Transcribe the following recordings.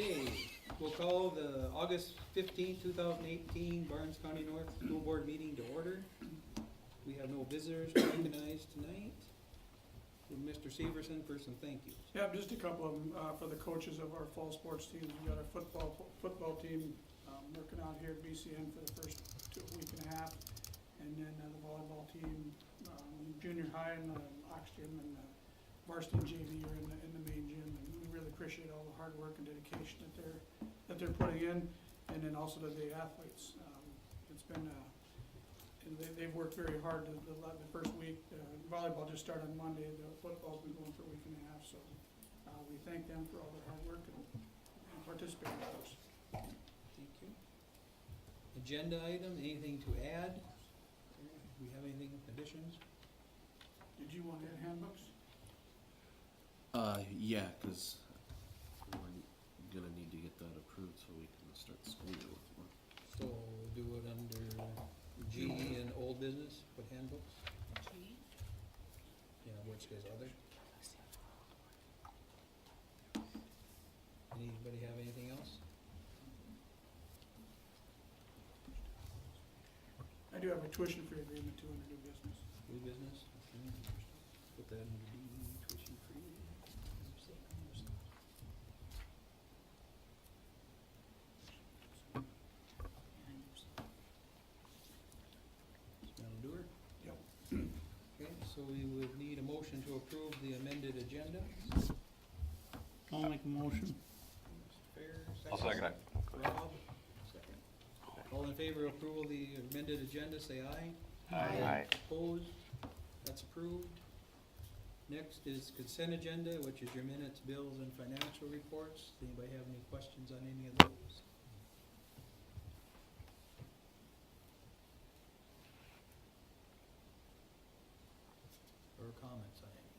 Okay, we'll call the August 15, 2018 Barnes County North School Board meeting to order. We have no visitors to recognize tonight. Mr. Severson for some thank yous. Yeah, just a couple of them for the coaches of our fall sports teams. We got our football team working out here at BCN for the first week and a half, and then the volleyball team, junior high and Oxygen and varsity and JV are in the main gym, and we really appreciate all the hard work and dedication that they're putting in, and then also the athletes. It's been and they've worked very hard the first week. Volleyball just started on Monday. The football's been going for a week and a half. So we thank them for all their hard work and participating with us. Thank you. Agenda item, anything to add? Do we have anything, additions? Did you want to add handbooks? Yeah, because we're gonna need to get that approved so we can start the school year with one. So we'll do it under G and old business, put handbooks? G. Yeah, which says other. Anybody have anything else? I do have a tuition-free agreement too under new business. New business? Okay. Put that in D, tuition free. Madam Doer? Yep. Okay, so we would need a motion to approve the amended agenda. I'll make a motion. Fair, I'll second it. Rob, second. All in favor of approval of the amended agenda, say aye. Aye. Opposed? That's approved. Next is consent agenda, which is your minutes, bills, and financial reports. Does anybody have any questions on any of those? Or comments on any?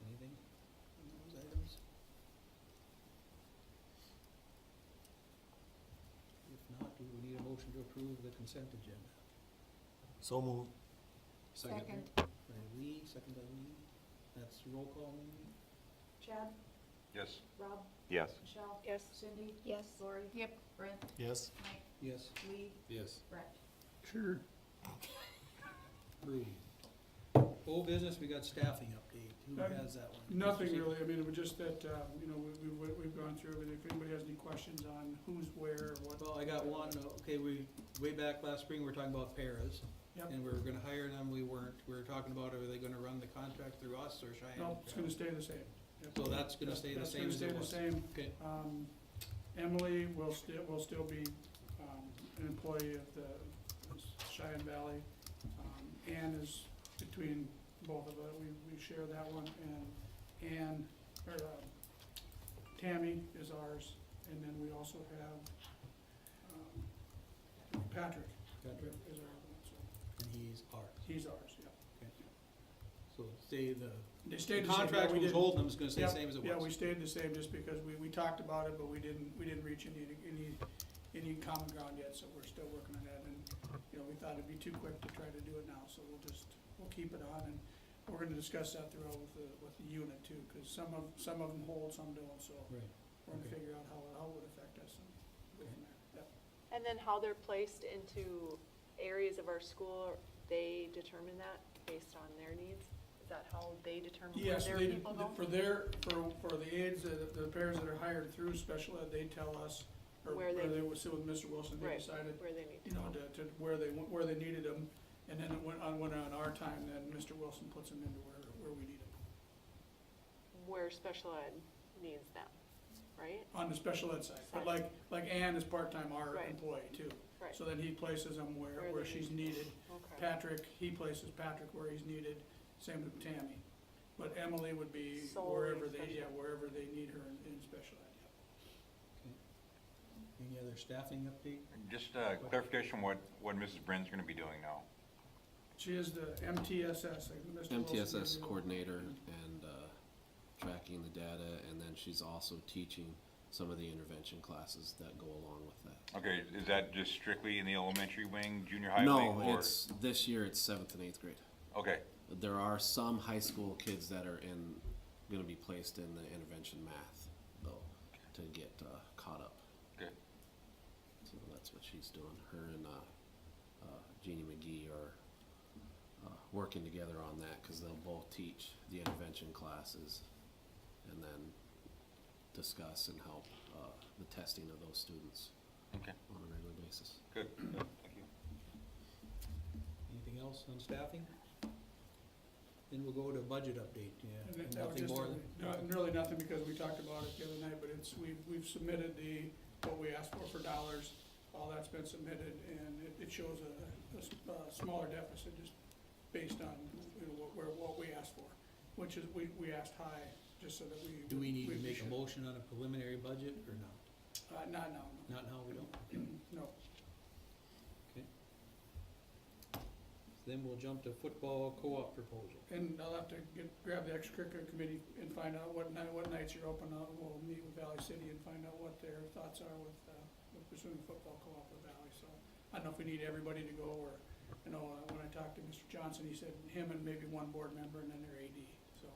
Anything on those items? If not, do we need a motion to approve the consent agenda? So moved. Second. By Lee, second by Lee. That's roll call, maybe? Chad? Yes. Rob? Yes. Michelle? Yes. Cindy? Yes. Lori? Yep. Brent? Yes. Mike? Yes. Lee? Yes. Brett? Sure. Approved. Old business, we got staffing update. Who has that one? Nothing really. I mean, it was just that, we've gone through everything. If anybody has any questions on who's where, what. Well, I got one. Okay, way back last spring, we were talking about paras. Yep. And we were gonna hire them, we weren't. We were talking about, are they gonna run the contract through us or Cheyenne? No, it's gonna stay the same. Yep. So that's gonna stay the same as it was? That's gonna stay the Okay. same. Emily will still be an employee of the Cheyenne Valley. Ann is between both of us, we share that one, and Tammy is ours, and then we also have Patrick. Patrick. Is our other one, so And he's ours. he's ours, yeah. Okay. So stay the They stayed the the same. contract Yeah, we was didn't- holding them, is gonna stay the Yeah, same as it was. Yeah, we stayed the same just because we talked about it, but we didn't reach any common ground yet, so we're still working on that. And, we thought it'd be too quick to try to do it now, so we'll keep it on. And we're gonna discuss that throughout with the unit too, because some of them hold, some don't, so Right. we're gonna Okay. figure out how it would affect us and go from there. Yep. And then how they're placed into areas of our school, they determine that based on their needs? Is that how they determine where Yes, their they, people go? for the aides, the pairs that are hired through special ed, they tell us, or Where they- they would sit with Mr. Wilson, they Right, decided, where they need to go. to where they needed them, and then when on our time, then Mr. Wilson puts them into where we need them. Where special ed needs them, right? On the special ed side, but like Ann is part-time our Right. employee too. Right. So then he places them Where where they she's need. needed. Okay. Patrick, he places Patrick where he's needed, same with Tammy. But Emily would be Solely wherever special. wherever they need her in special ed, yeah. Okay. Any other staffing update? Just clarification, what Mrs. Brenn's going to be doing now. She is the MTSS, like Mr. Wilson MTSS did. coordinator and tracking the data, and then she's also teaching some of the intervention classes that go along with that. Okay, is that just strictly in the elementary wing, junior high wing? No, or- it's this year it's 7th and 8th grade. Okay, There are some high school kids that are going to be placed in the intervention math, though. to get caught up. Okay. So that's what she's doing. Her and Jeannie McGee are working together on that because they'll both teach the intervention classes and then discuss and help the testing of those students Okay, on a regular basis. good, thank you. Anything else on staffing? Then we'll go to budget update, And yeah, that was nothing just, more than. really nothing, because we talked about it the other night, but we've submitted what we asked for dollars. All that's been submitted, and it shows a smaller deficit just based on, what we asked for, which is, we asked high, just so that we. Do we need to make a should- motion on a preliminary budget or not? Not now, Not now, we don't. no. Then we'll jump to football co-op proposal. And I'll have to grab the extracurricular committee and find out what nights you're open. We'll meet with Valley City and find out what their thoughts are with pursuing football co-op with Valley. So I don't know if we need everybody to go, or, when I talked to Mr. Johnson, he said him and maybe one board member and then their AD. So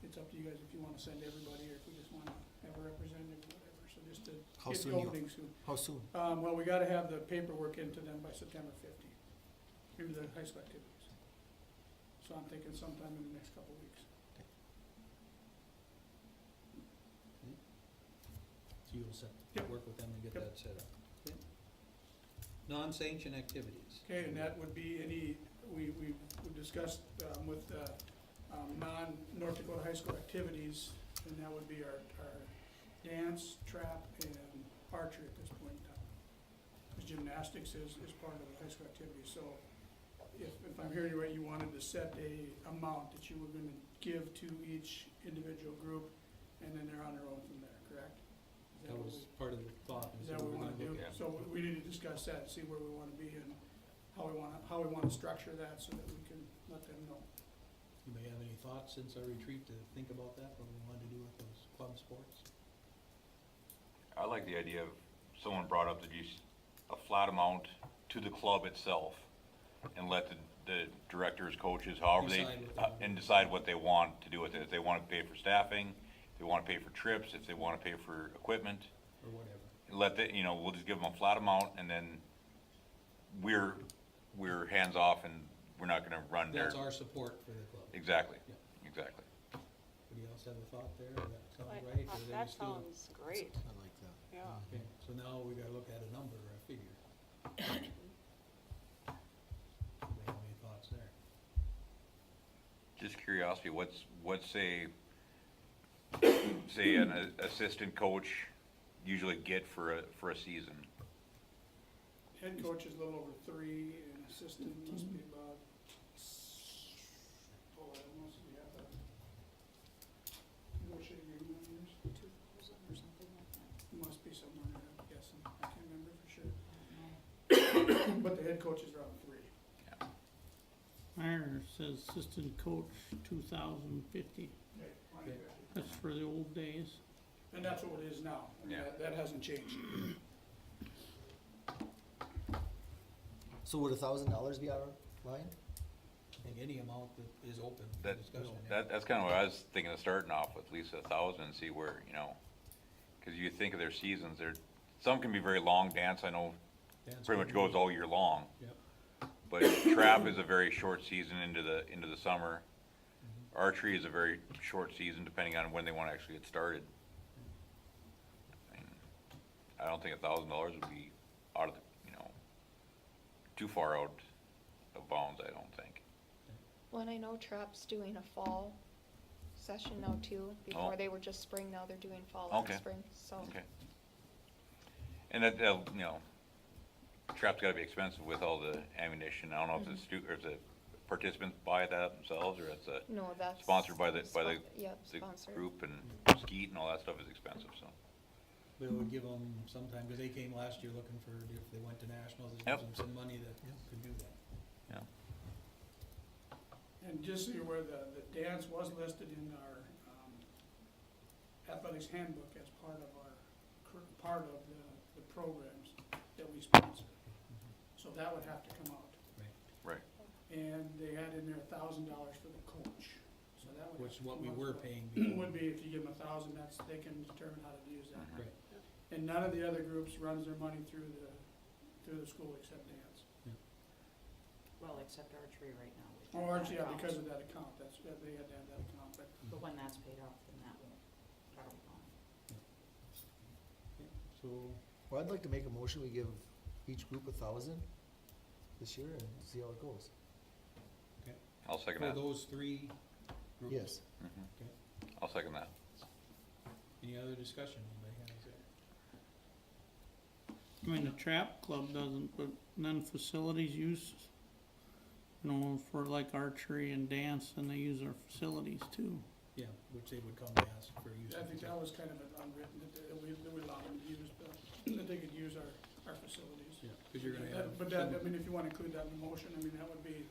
it's up to you guys if you wanna send everybody, or if we just wanna have a representative or whatever. So just to How get soon the you- opening soon. How soon? Well, we gotta have the paperwork into them by September 15th, through the high school activities. So I'm thinking sometime in the next couple of weeks. So you'll set, Yep. work with them and get Yep. that set up. Okay. Non-sanctioned activities. Okay, and that would be we discussed with non-North Dakota high school activities, and that would be our dance, trap, and archery at this point in time. Because gymnastics is part of the high school activities, so if I'm hearing you right, you wanted to set a amount that you were gonna give to each individual group, and then they're on their own from there, correct? Is That what was we- part of the thought. Is that what we wanna do? Yeah. So we need to discuss that, see where we wanna be and how we wanna structure that so that we can let them know. You may have any thoughts since our retreat to think about that, what we want to do with those club sports? I like the idea of, someone brought up a flat amount to the club itself, and let the directors, coaches, however they, Decide what they want. and decide what they want to do with it. If they wanna pay for staffing, if they wanna pay for trips, if they wanna pay for equipment, Or whatever. we'll just give them a flat amount, and then we're hands off, and we're not gonna run their. That's our support for the club. Exactly, Yeah. exactly. Anybody else have a thought there? Does that sound I- right? Or That we still- sounds great, I like that. yeah. Okay, so now we gotta look at a number or a figure. Anybody have any thoughts there? Just curiosity, what's say an assistant coach usually get for a season? Head coach is a little over 3, and assistant must be about, I must be at the negotiating agreement on yours. 2,000 or something like that. Must be somewhere in there, I'm guessing. I can't remember for sure. But the head coach is around 3. Mine says assistant coach 2,050. Okay. Okay. That's for the old days. And that's what it is now. I mean, Yeah. that hasn't changed. So would $1,000 be our line? I think any amount that is open for That, discussion. yeah. that's kinda what I was thinking of starting off with, at least 1,000, and see where, cause you think of their seasons, some can be very long. Dance, I know, Dance pretty much will goes be- all year long. Yep. But trap is a very short season into the summer. Mhm. Archery is a very short season, depending on when they wanna actually get started. I mean, I don't think $1,000 would be out of the, too far out of bounds, I don't think. Well, and I know Trap's doing a fall session now too. Before Oh. they were just spring, now they're doing fall and Okay. spring, so. Okay. And trap's gotta be expensive with all the ammunition. I don't know if or if the participants buy that themselves, or it's a No, that's. sponsored by the Yep, the sponsored. group, and skeet and all that stuff is expensive, so. But it would give them some time, because they came last year looking for, if they went to nationals, it Yep. gives them some money that could do that. And just so you're aware, the dance was listed in our athletics handbook as part of the programs that we sponsor. So that would have to come out. Right. And they had in there $1,000 for the coach, so that would which is what we were paying before. Would be if you give them 1,000, that's, they can determine how to use that. Right. And none of the other groups runs their money through the school except dance. Well, except archery right now. we Oh, have actually, that yeah, because account. of that account, that's, they had to have that account, but But when that's paid off, then that'll be gone. So, Well, I'd like to make a motion, we give each group 1,000 this year and see how it goes. I'll second for that. those three groups? Yes. Mhm. I'll second that. Any other discussion anybody has there? I mean, the trap club doesn't, but none facilities use, you know, for like archery and dance, and they use our facilities too. Yeah, which they would come and ask for use. I think that was kind of an unwritten, that we allowed them to use, that they could use our facilities. Yeah, cause you're gonna have. But that, I mean, if you wanna include that in the motion, I mean, that would be,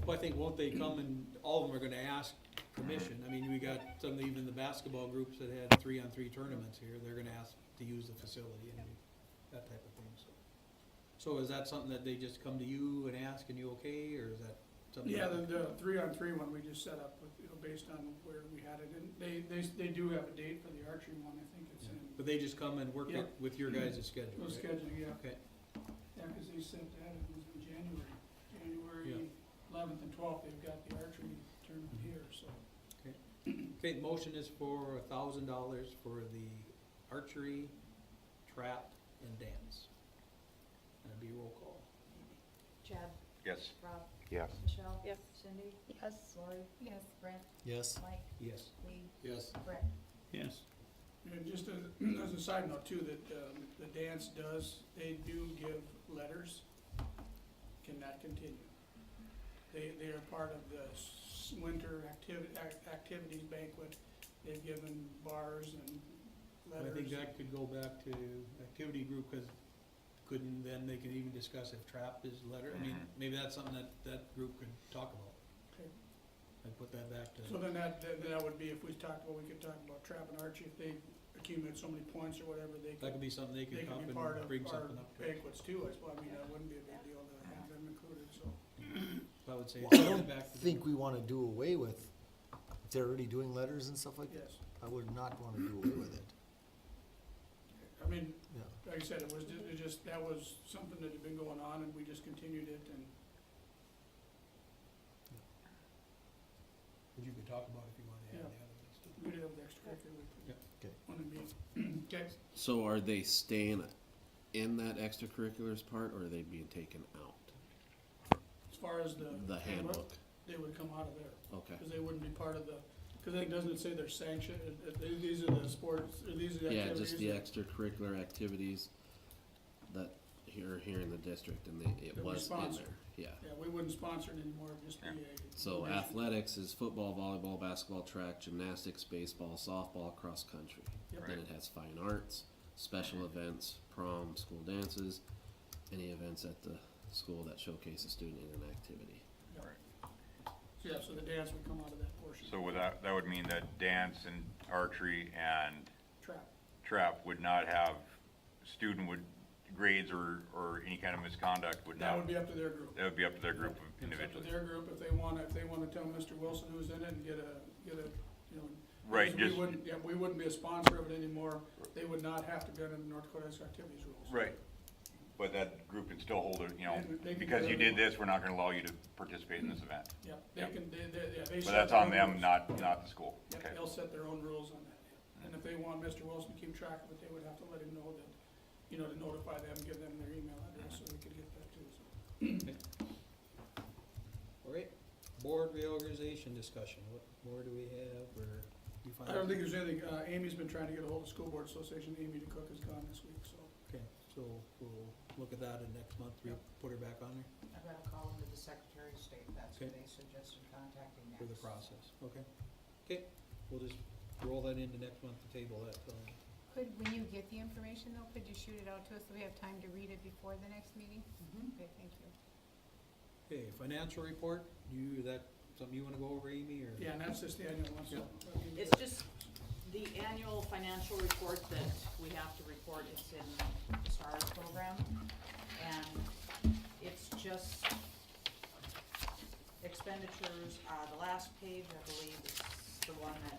Well, I think won't they come and, all of them are gonna ask permission, I mean, we got some, even the basketball groups that had 3-on-3 tournaments here, they're gonna ask to use the facility and that type of thing, so. So is that something that they just come to you and ask and you okay, or is that something? yeah, the 3-on-3 one we just set up with, you know, based on where we had it, and they do have a date for the archery one, I think it's Yeah. in, But they just come and work Yeah. it with your guys' schedule, the right? scheduling, yeah. Okay, Yeah, cause they said that it was in January 11th and 12th, they've got the archery tournament here, so. okay, the motion is for $1,000 for the archery, trap, and dance. That'd be roll call. Chad, Yes. Rob, Yes. Michelle? Yes. Cindy? Yes. Lori? Yes. Brent? Yes. Mike? Yes. Lee? Yes. Brett? Yes. And just as a side note too, that the dance they do give letters. Can that continue? They are part of the winter activities banquet. They've given bars and I letters. think that could go back to activity group, cause couldn't, then they could even discuss if trap is letter, I mean, Mhm. maybe that's something that group could talk about. Okay. I'd put that back to. So then that would be, if we talked about, we could talk about trap and archery, if they accumulate so many points or whatever, they That could, could be something they they could come could be part and of bring our something up to. banquets too, I suppose. I mean, that wouldn't be a big deal to have them included, so. I would say. Well, I send it don't back to think we wanna do away with, if they're already doing letters and stuff like that, Yes, I would not wanna do away with it, I mean, yeah. like I said, it just, that was something that had been going on and we just continued it and, But you could talk about if you wanted to add Yeah. the other ones too. we did have the extracurricular. Yeah. Okay. When it meet. Okay, So are they staying in that extracurriculars part, or are they being taken out? as far as The handbook, they would come out of there, okay. cause they wouldn't be part of the, cause I think, doesn't it say they're sanctioned, these are the sports, or these are the Yeah, activities? just the that- extracurricular activities that here in the district, and it That we was in sponsor. there, yeah. Yeah, we wouldn't sponsor it anymore, it'd just be Yeah. a. So donation. athletics is football, volleyball, basketball, track, gymnastics, baseball, softball, cross country. Yep. Then it has fine arts, special events, prom, school dances, any events at the school that showcase a student in an activity. So, yeah, so the dance would come out of that portion. So would that would mean that dance and archery and Trap. trap would not have grades or any kind of misconduct would That not, would be up to their group. that would be up to their group of It's up to individuals. their group, if they wanna tell Mr. Wilson who's in it and get a, you know. Right, because just, we wouldn't be a sponsor of it anymore, they would not have to be under the North Dakota activities rules. right, but that group can still hold it, you know, They can because do you whatever did they this, we're not gonna allow you to participate in this event. Yeah, they Yep. can, they But set that's their on own them, rules. not the school. Yeah, Okay. they'll set their own rules on that, yeah. And if they want Mr. Wilson to keep track of it, they would have to let him know that, you know, to notify them, give them their email address so they could get that too, so. All right, board reorganization discussion, what more do we have, or you find? I don't think there's anything, Amy's been trying to get a hold of School Board Association, Amy DeCook is gone this week, so. Okay, so we'll look at that in next month, put her back on there I've got to call into the Secretary of State, that's who Okay. they suggested contacting next. for the process, okay? Okay, we'll just roll that into next month to table that, When you get the information though, could you shoot it out to us so we have time to read it before the next meeting? Mhm. Okay, thank you. Okay, financial report, that something you wanna go over, Amy, or? Yeah, and that's just the annual one, so. It's just the annual financial report that we have to report, it's in the STARS program. And it's just expenditures, the last page, I believe, is the one that,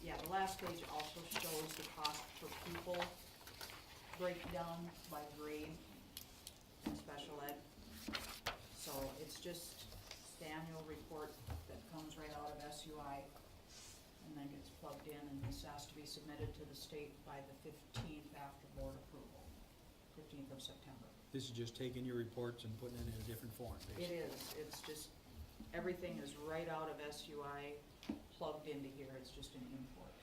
the last page also shows the cost per pupil breakdown by grade in special ed. So it's just the annual report that comes right out of SUI and then gets plugged in, and this has to be submitted to the state by the 15th after board approval, 15th of September. This is just taking your reports and putting it in a different form, It basically. is, it's just, everything is right out of SUI plugged into here, it's just an import.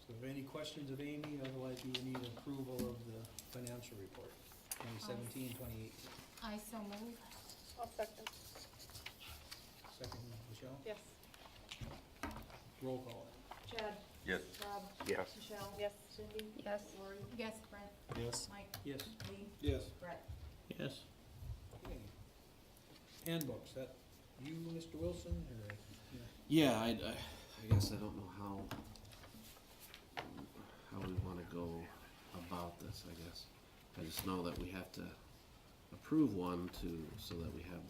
So if any questions of Amy, otherwise you would need approval of the financial report, 2017, 2018. I so move. I'll second. Second, Michelle? Yes. Roll call. Chad? Yes. Rob? Yes. Michelle? Yes. Cindy? Yes. Lori? Yes, Brent. Yes. Mike? Yes. Lee? Yes. Brett? Yes. Okay. Handbooks, that you, Mr. Wilson, or? Yeah, I guess I don't know how we wanna go about this, I guess. I just know that we have to approve one so that we have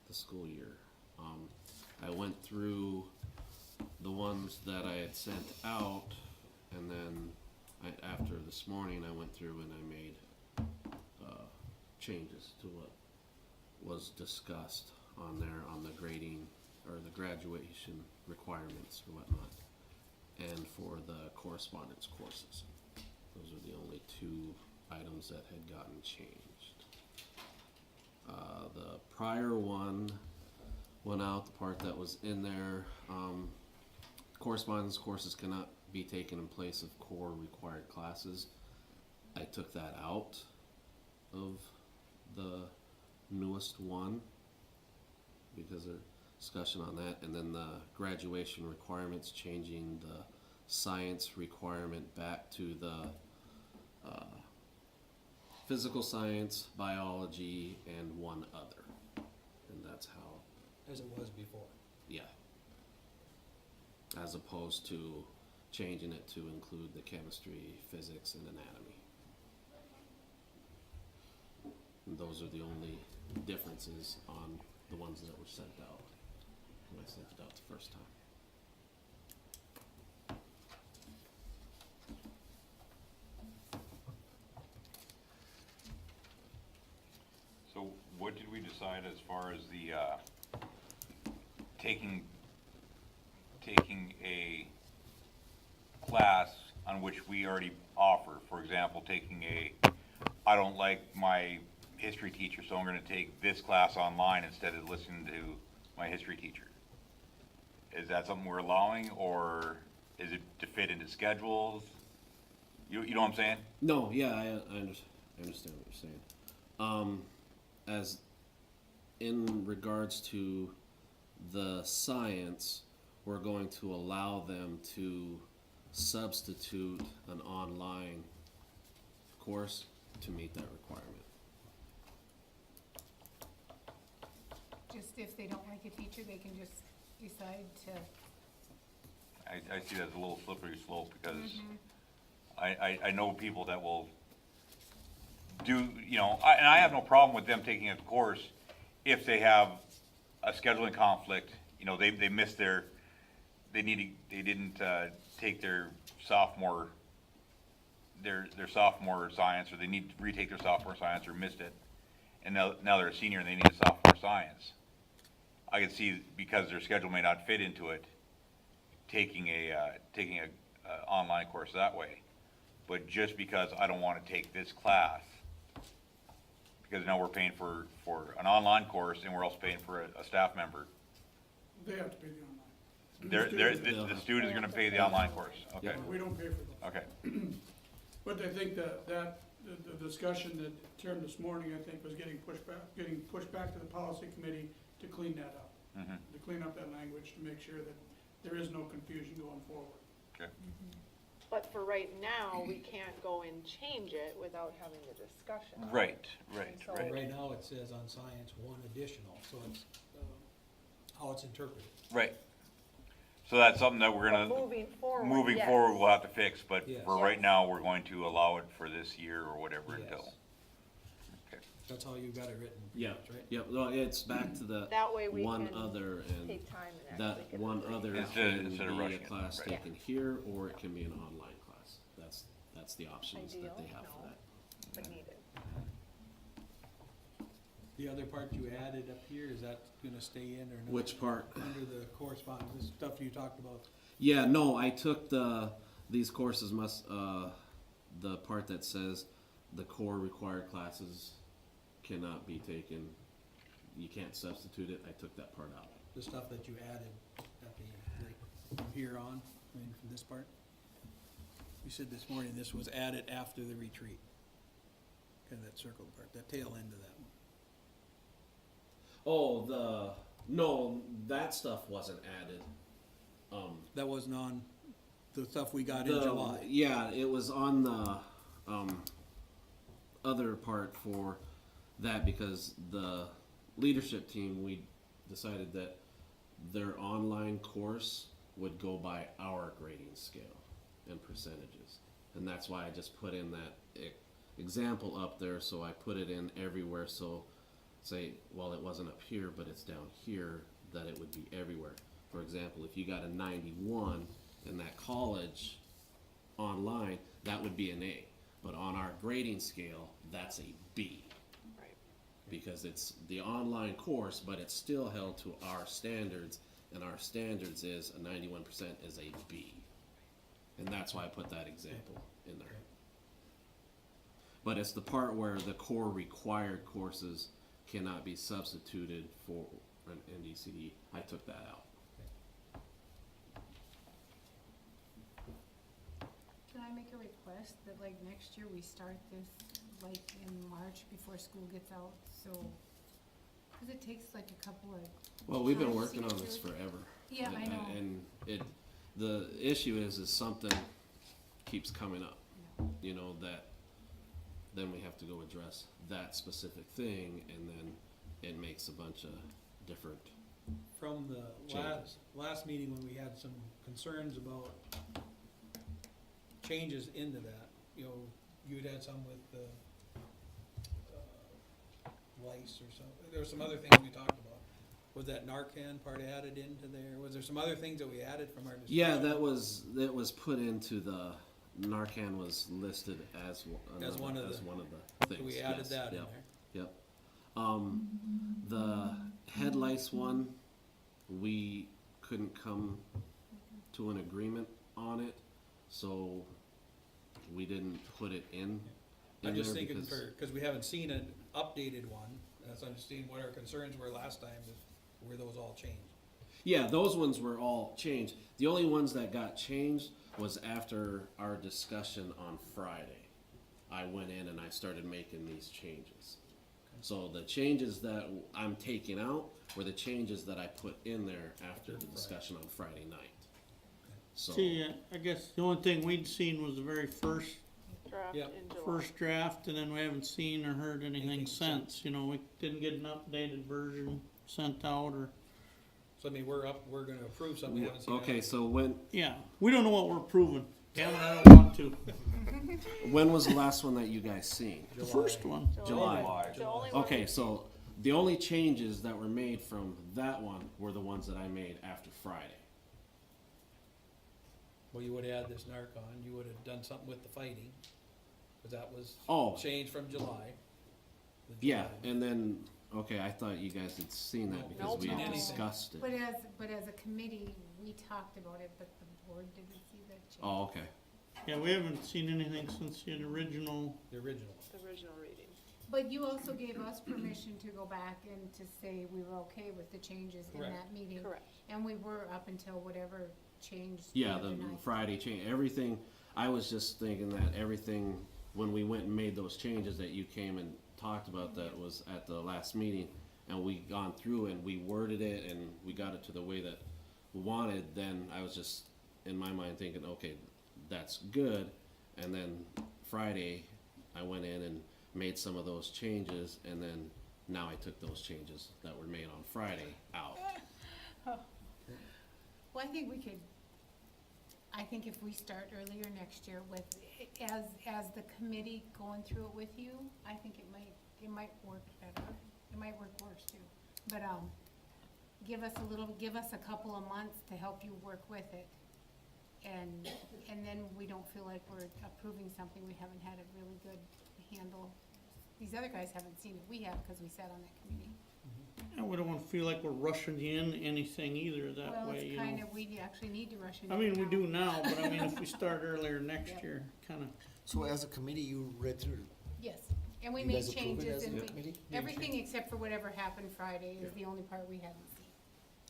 the school year. I went through the ones that I had sent out, and then after this morning, I went through and I made, changes to what was discussed on there on the grading or the graduation requirements or whatnot, and for the correspondence courses. Those are the only two items that had gotten changed. The prior one went out, the part that was in there, correspondence courses cannot be taken in place of core required classes. I took that out of the newest one because of discussion on that, and then the graduation requirements, changing the science requirement back to the physical science, biology, and one other. And that's how, As it was before. yeah. As opposed to changing it to include the chemistry, physics, and anatomy. And those are the only differences on the ones that were sent out when I sent it out the first time. So what did we decide as far as the, taking a class on which we already offer? For example, taking I don't like my history teacher, so I'm gonna take this class online instead of listening to my history teacher. Is that something we're allowing, or is it to fit into schedules? You know what I'm saying? No, yeah, I understand what you're saying. As in regards to the science, we're going to allow them to substitute an online course to meet that requirement. Just if they don't like a teacher, they can just decide to, I see that as a little slippery slope, because I know people that will do, and I have no problem with them taking a course if they have a scheduling conflict, they missed they didn't take their sophomore science, or they need to retake their sophomore science or missed it, and now they're a senior and they need a sophomore science. I can see, because their schedule may not fit into it, taking a online course that way. But just because I don't want to take this class, because now we're paying for an online course, and we're also paying for a staff member. They have to pay the online. The student's gonna pay the online course, okay, We don't pay for those. okay. But I think the discussion that turned this morning, I think, was getting pushed back to the policy committee to clean that up. Mhm. To clean up that language, to make sure that there is no confusion going forward. Okay. But for right now, we can't go and change it without having the discussion. Right. So- Right now, it says on science, one additional, so it's, how it's interpreted. Right. So that's something that we're But gonna, moving forward, forward, we'll have to fix, but Yes. for right Yes. now, we're going to allow it for this year or whatever until. Yes. Okay. That's how you got it written, Yeah, right? yep, well, it's back to the That way we one can other and take time and that actually get one the grade. other Instead can of be a rushing it, class right. taken here, or it can be an online class. That's the options that they Ideal? have for No. that. But needed. The other part you added up here, is that gonna stay in or not? Which part? Under the correspondence, this stuff you talked about. Yeah, no, I took these courses must, the part that says the core required classes cannot be taken, you can't substitute it, I took that part out. The stuff that you added at the, like, from here on, I mean, from this part? You said this morning this was added after the retreat. Kind of that circled part, that tail end of that one. Oh, no, that stuff wasn't added. That wasn't on the stuff we got in July. Yeah, it was on the, other part for that because the leadership team, we decided that their online course would go by our grading scale and percentages. And that's why I just put in that example up there, so I put it in everywhere, so say, well, it wasn't up here, but it's down here, that it would be everywhere. For example, if you got a 91 in that college online, that would be an A. But on our grading scale, that's a B. Right. Because it's the online course, but it's still held to our standards, and our standards is a 91% is a B. And that's why I put that example in there. But it's the part where the core required courses cannot be substituted for an NDCD. I took that out. Can I make a request that like next year we start this like in March before school gets out, so, cause it takes like a couple of, Well, we've been Time working on this signatures. forever. Yeah, I know. And the issue is something keeps coming up, you know, that then we have to go address that specific thing, and then it makes a bunch of different From the changes. last meeting when we had some concerns about changes into that, you know, you'd had some with, lice or something, there were some other things we talked about. Was that Narcan part added into there? Was there some other things that we added from our discussion? Yeah, that was put into the Narcan was listed as one of the- the things. So we added yes, that in yep, there. Yep. The head lice one, we couldn't come to an agreement on it, so we didn't put it in I'm just there thinking because- cause we haven't seen an updated one, that's understanding what our concerns were last time, were those all changed? Yeah, those ones were all changed. The only ones that got changed was after our discussion on Friday. I went in and I started making these changes. So the changes that I'm taking out were the changes that I put in there after the discussion on Friday night. So, See, I guess the only thing we'd seen was the very first Draft Yep. in July. first draft, and then we haven't seen or heard anything Anything since, you know, we didn't get an updated version sent out, or, So I mean, we're gonna approve something we haven't seen. okay, so when we don't know what we're approving. Damn it, I don't want to. when was the last one that you guys seen? The first one, July. The only one Okay, so the only changes that were made from that one were the ones that I made after Friday. Well, you would've had this Narcan, you would've done something with the fighting, cause that was Oh, changed from July. The yeah, July. and then, okay, I thought you guys had seen that No, because we no. had discussed it. but as a committee, we talked about it, but the board didn't see that change. Oh, okay. yeah, we haven't seen anything since the original, The original. The original reading. But you also gave us permission to go back and to say we were okay with the changes in Correct. that meeting. Correct. And we were up until whatever changed Yeah, the the other night. Friday change, everything, I was just thinking that everything, when we went and made those changes that you came and talked about, that was at the last meeting, and we gone through and we worded it and we got it to the way that we wanted, then I was just, in my mind, thinking, okay, that's good. And then Friday, I went in and made some of those changes, and then now I took those changes that were made on Friday out. Well, I think if we start earlier next year with, as the committee going through it with you, I think it might it might work better, it might work worse too. But, give us a couple of months to help you work with it. And then we don't feel like we're approving something we haven't had a really good handle. These other guys haven't seen it, we have, cause we sat on that committee. And we don't wanna feel like we're rushing in anything either that Well, way, it's you know. kinda, we actually need to rush it. I mean, we do now, but I mean, if we start earlier next Yep. year, kinda, So as a committee, you read through, Yes, and we you made guys approve it changes as a and we, committee? everything except for whatever happened Friday is the only part we haven't seen.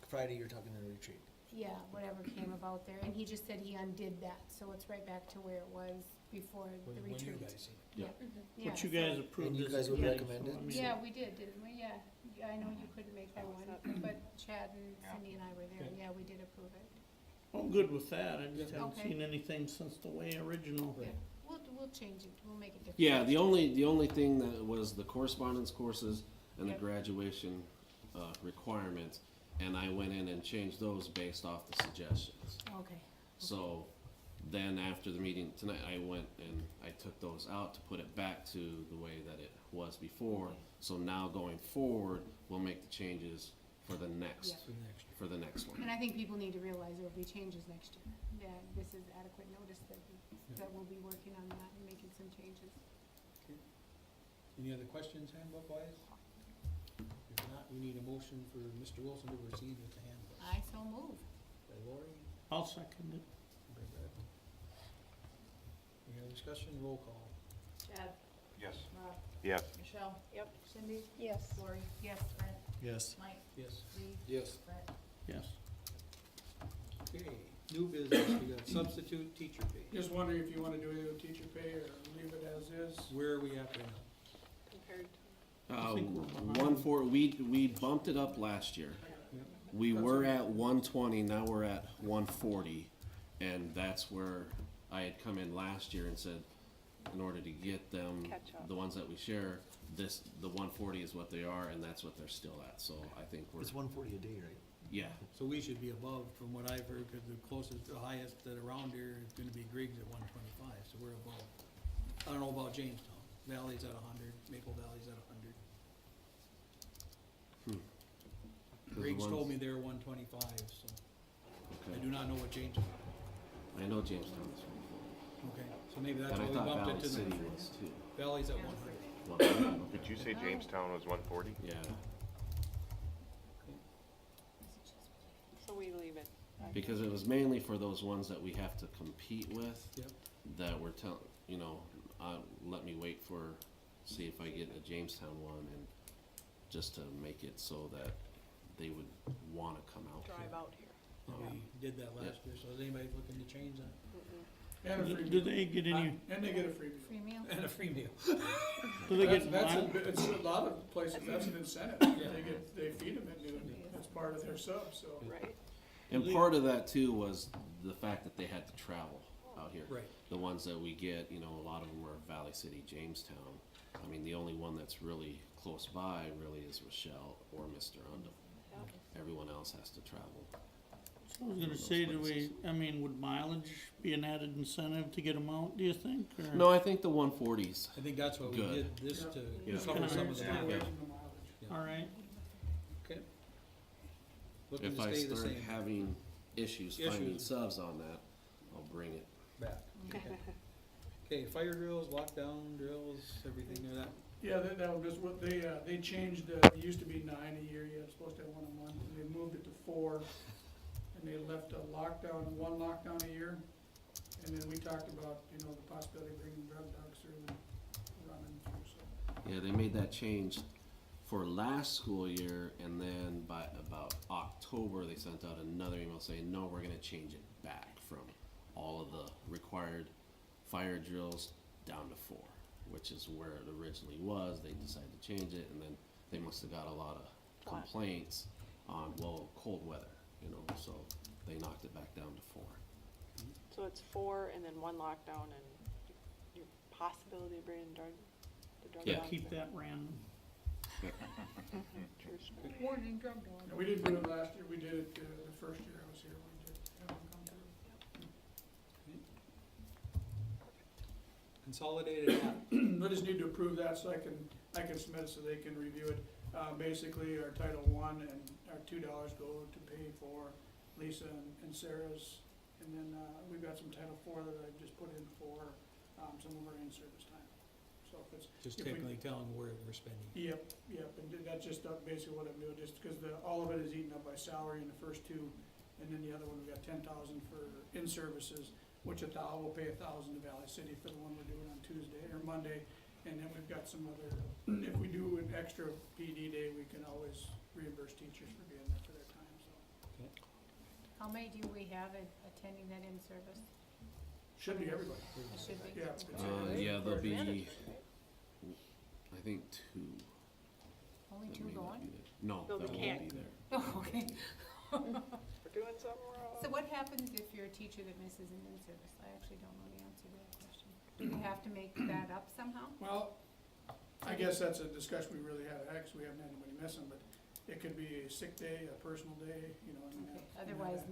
Friday, you're talking to the retreat. Yeah, whatever came about there, and he just said he undid that, so it's right back to where it was before the When you retreat. guys see it. Yeah, yeah, what you so- guys approved And you as a guys would committee, recommend so, it? I mean- Yeah, we did, didn't we? Yeah, I know you couldn't make that one, but Chad and Cindy and I were there, and yeah, we did approve it. I'm good with that, I just haven't Okay. seen anything since the way original. Yeah, we'll change it, we'll make it different. Yeah, the only thing that was the correspondence courses and the Yep. graduation, requirements, and I went in and changed those based off the suggestions. Okay, So then after the meeting tonight, I went and I took those out to put it back to the way that it was before. So now going forward, we'll make the changes for the next, Yeah. for the next one. and I think people need to realize there will be changes next year, that this is adequate notice that we'll be working on that and making some changes. Any other questions handbook wise? If not, we need a motion for Mr. Wilson to proceed with the handbook. I so move. By Lori, I'll second it. by Brett. Any other discussion, roll call. Chad, Yes. Rob, Yes. Michelle. Yep. Cindy, Yes. Lori, Yes, Brett, Yes. Mike, Yes. Lee, Yes. Brett. Yes. Okay, new business, we got substitute teacher pay. Just wondering if you wanna do either teacher pay or leave it as is. Where are we at right now? Compared to, think we're behind. We bumped it up last year. We were at 120, now we're at 140, and that's where I had come in last year and said, in order to get them, Catch up. the ones that we share, the 140 is what they are, and that's what they're still at, so I think we're, It's 140 a day, right? yeah. So we should be above, from what I've heard, cause the closest, the highest that around here is gonna be Griggs at 125, so we're above. I don't know about Jamestown, Valley's at 100, Maple Valley's at 100. The Griggs told ones- me they're 125, so I Okay. do not know what Jamestown. I know Jamestown is Okay, so maybe that's and why I we thought bumped Valley it to City the, was too. Valley's at Yeah. 100. Well, Did you say Jamestown was 140? yeah, so we leave it. because it was mainly for those ones that we have to compete with. Yep. That we're let me wait for, see if I get a Jamestown one, and just to make it so that they would wanna come out here. Drive out here. We did that last year, so is anybody looking to change that? And a free Do meal. they get any, And they get a free meal. Free meal? And a free meal. do they get That's mileage? it's a lot of places, that's an incentive. Yeah. They feed them at noon. It's part of their sub, so. Right. And part of that too was the fact that they had to travel out here. Right. The ones that we get, a lot of them are Valley City, Jamestown. I mean, the only one that's really close by really is Rochelle or Mr. Undum. Yeah. Everyone else has to travel. I was gonna say, would mileage be an added incentive to get them out, do you think, or? No, I think the 140s. I think that's what we Good. did this to Yeah. cover some of the Stay away mileage. from the mileage. Alright, Okay. Looking If to I stay the start same, having issues finding Issues. subs on that, I'll bring it. back. Okay, fire drills, lockdown drills, everything there, that, Yeah, that was just what they changed, it used to be 9 a year, you were supposed to have one a month, and they moved it to 4. And they left a lockdown, one lockdown a year. And then we talked about, the possibility of bringing drug dogs through and running through, so. Yeah, they made that change for last school year, and then by about October, they sent out another email saying, no, we're gonna change it back from all of the required fire drills down to 4, which is where it originally was. They decided to change it, and then they must have got a lot of complaints on, cold weather, so they knocked it back down to 4. So it's 4 and then 1 lockdown and your possibility of bringing the drug Yeah. dogs keep in. that random. True story. Warning, drug dog. And we didn't do it last year, we did it the first year I was here, we did have them come through. consolidated app. I just need to approve that so I can I can submit it so they can review it. Basically, our Title I and our $2 go to pay for Lisa and Sarah's. And then, we've got some Title IV that I've just put in for, some of our in-service time. So if it's, Just if we- technically telling where we're spending. Yep, and that's just basically what I'm doing, just because all of it is eaten up by salary in the first two, and then the other one, we got 10,000 for in-services, which we'll pay 1,000 to Valley City for the one we're doing on Tuesday or Monday, and then we've got some other, if we do an extra PD day, we can always reimburse teachers for being there for their time, so. How many do we have attending that in-service? Should be everybody. It should be. Yeah. Yeah, there'll be, Mandatory, I think 2. Only that 2 may not going? be there. No, No, that they won't can't. be there. Oh, okay. We're doing something wrong. So what happens if you're a teacher that misses an in-service? I actually don't know the answer to that question. Do we have to make that up somehow? Well, I guess that's a discussion we really haven't had, 'cause we haven't had anybody missing, but it could be a sick day, a personal day, you know, and Okay, otherwise,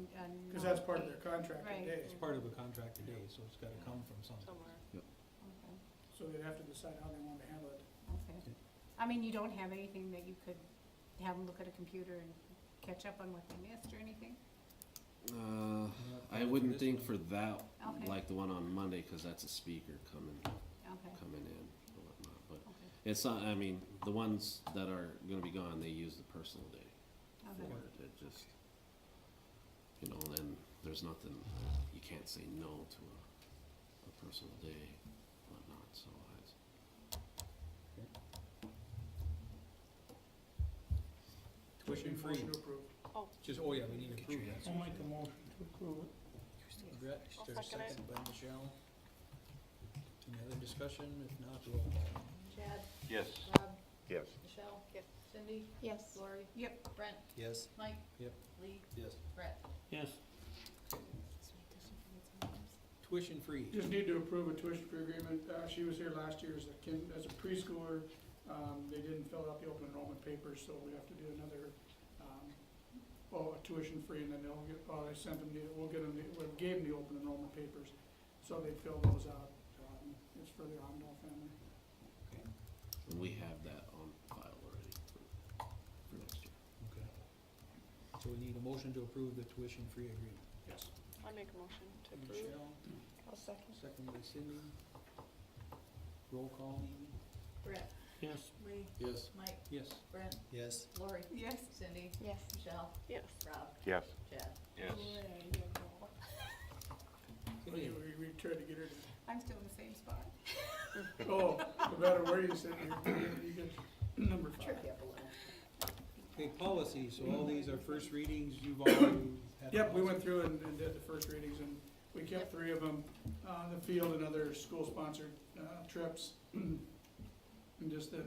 because that's part of their contracted Right. day, It's part of a contracted day, so it's gotta come from somewhere. Somewhere. Okay, so they'd have to decide how they want to handle it. okay. I mean, you don't have anything that you could have them look at a computer and catch up on what they missed or anything? I wouldn't think for that, Okay. like the one on Monday, cause that's a speaker coming Okay, in or whatnot, but okay, it's not, I mean, the ones that are gonna be gone, they use the personal day okay. for it, it just, you know, and there's nothing, you can't say no to a personal day, whatnot, so it's, Tuition free, Motion to approve. just, oh yeah, we need to approve that. I'll make a motion to approve it. Brett, is I'll there a second it. second by Michelle? Any other discussion? If not, roll call. Chad, Yes. Rob, Yes. Michelle, Yes. Cindy, Yes. Lori, Yep. Brent, Yes. Mike, Yep. Lee, Yes. Brett. Yes, Tuition free. Just need to approve a tuition-free agreement. She was here last year as a preschooler. They didn't fill out the open enrollment papers, so we have to do another, a tuition-free, and then they'll get, I sent them, we'll get them, we gave them the open enrollment papers, so they fill those out. It's for the Amdahl family. and we have that on file already for next year. Okay. So we need a motion to approve the tuition free agreement. Yes. I make a motion to approve. Michelle, I'll second. second by Cindy. Roll call, Amy? Brett, yes, Lee, Yes. Mike, Yes. Brent, Yes. Lori, Yes. Cindy, Yes. Michelle, Yes. Rob, Yes. Chad. Yes. There you go. Okay. We tried to get her to, I'm still in the same spot. oh, no matter where you sit, you get number 5. Trick you up a little. Okay, policy, so all these are first readings, you've already had. Yep, we went through and did the first readings, and we kept 3 of them, the field and other school-sponsored trips. And just that,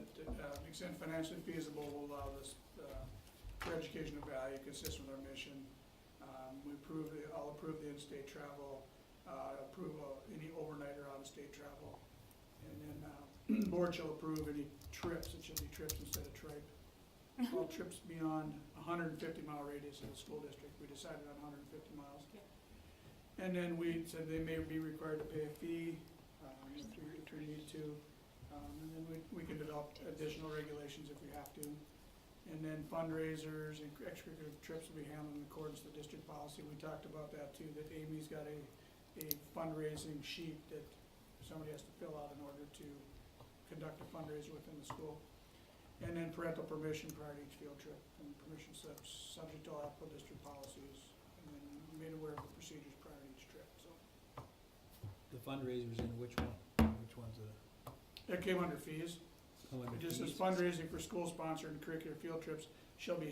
extent financially feasible will allow this, for education of value, consistent with our mission. I'll approve the in-state travel, approve any overnight or out-of-state travel. And then, board shall approve any trips, it should be trips instead of tripe. All trips beyond 150-mile radius of the school district, we decided on 150 miles. And then we said they may be required to pay a fee, if we need to. And then we can develop additional regulations if we have to. And then fundraisers and extracurricular trips will be handled in accordance with district policy. We talked about that too, that Amy's got a fundraising sheet that somebody has to fill out in order to conduct a fundraiser within the school. And then parental permission prior to each field trip, and permission slips subject to all applicable district policies, and then made aware of the procedures prior to each trip, so. The fundraisers in which one? Which one's the? That came under fees. come under It just says fees? fundraising for school-sponsored and curricular field trips shall be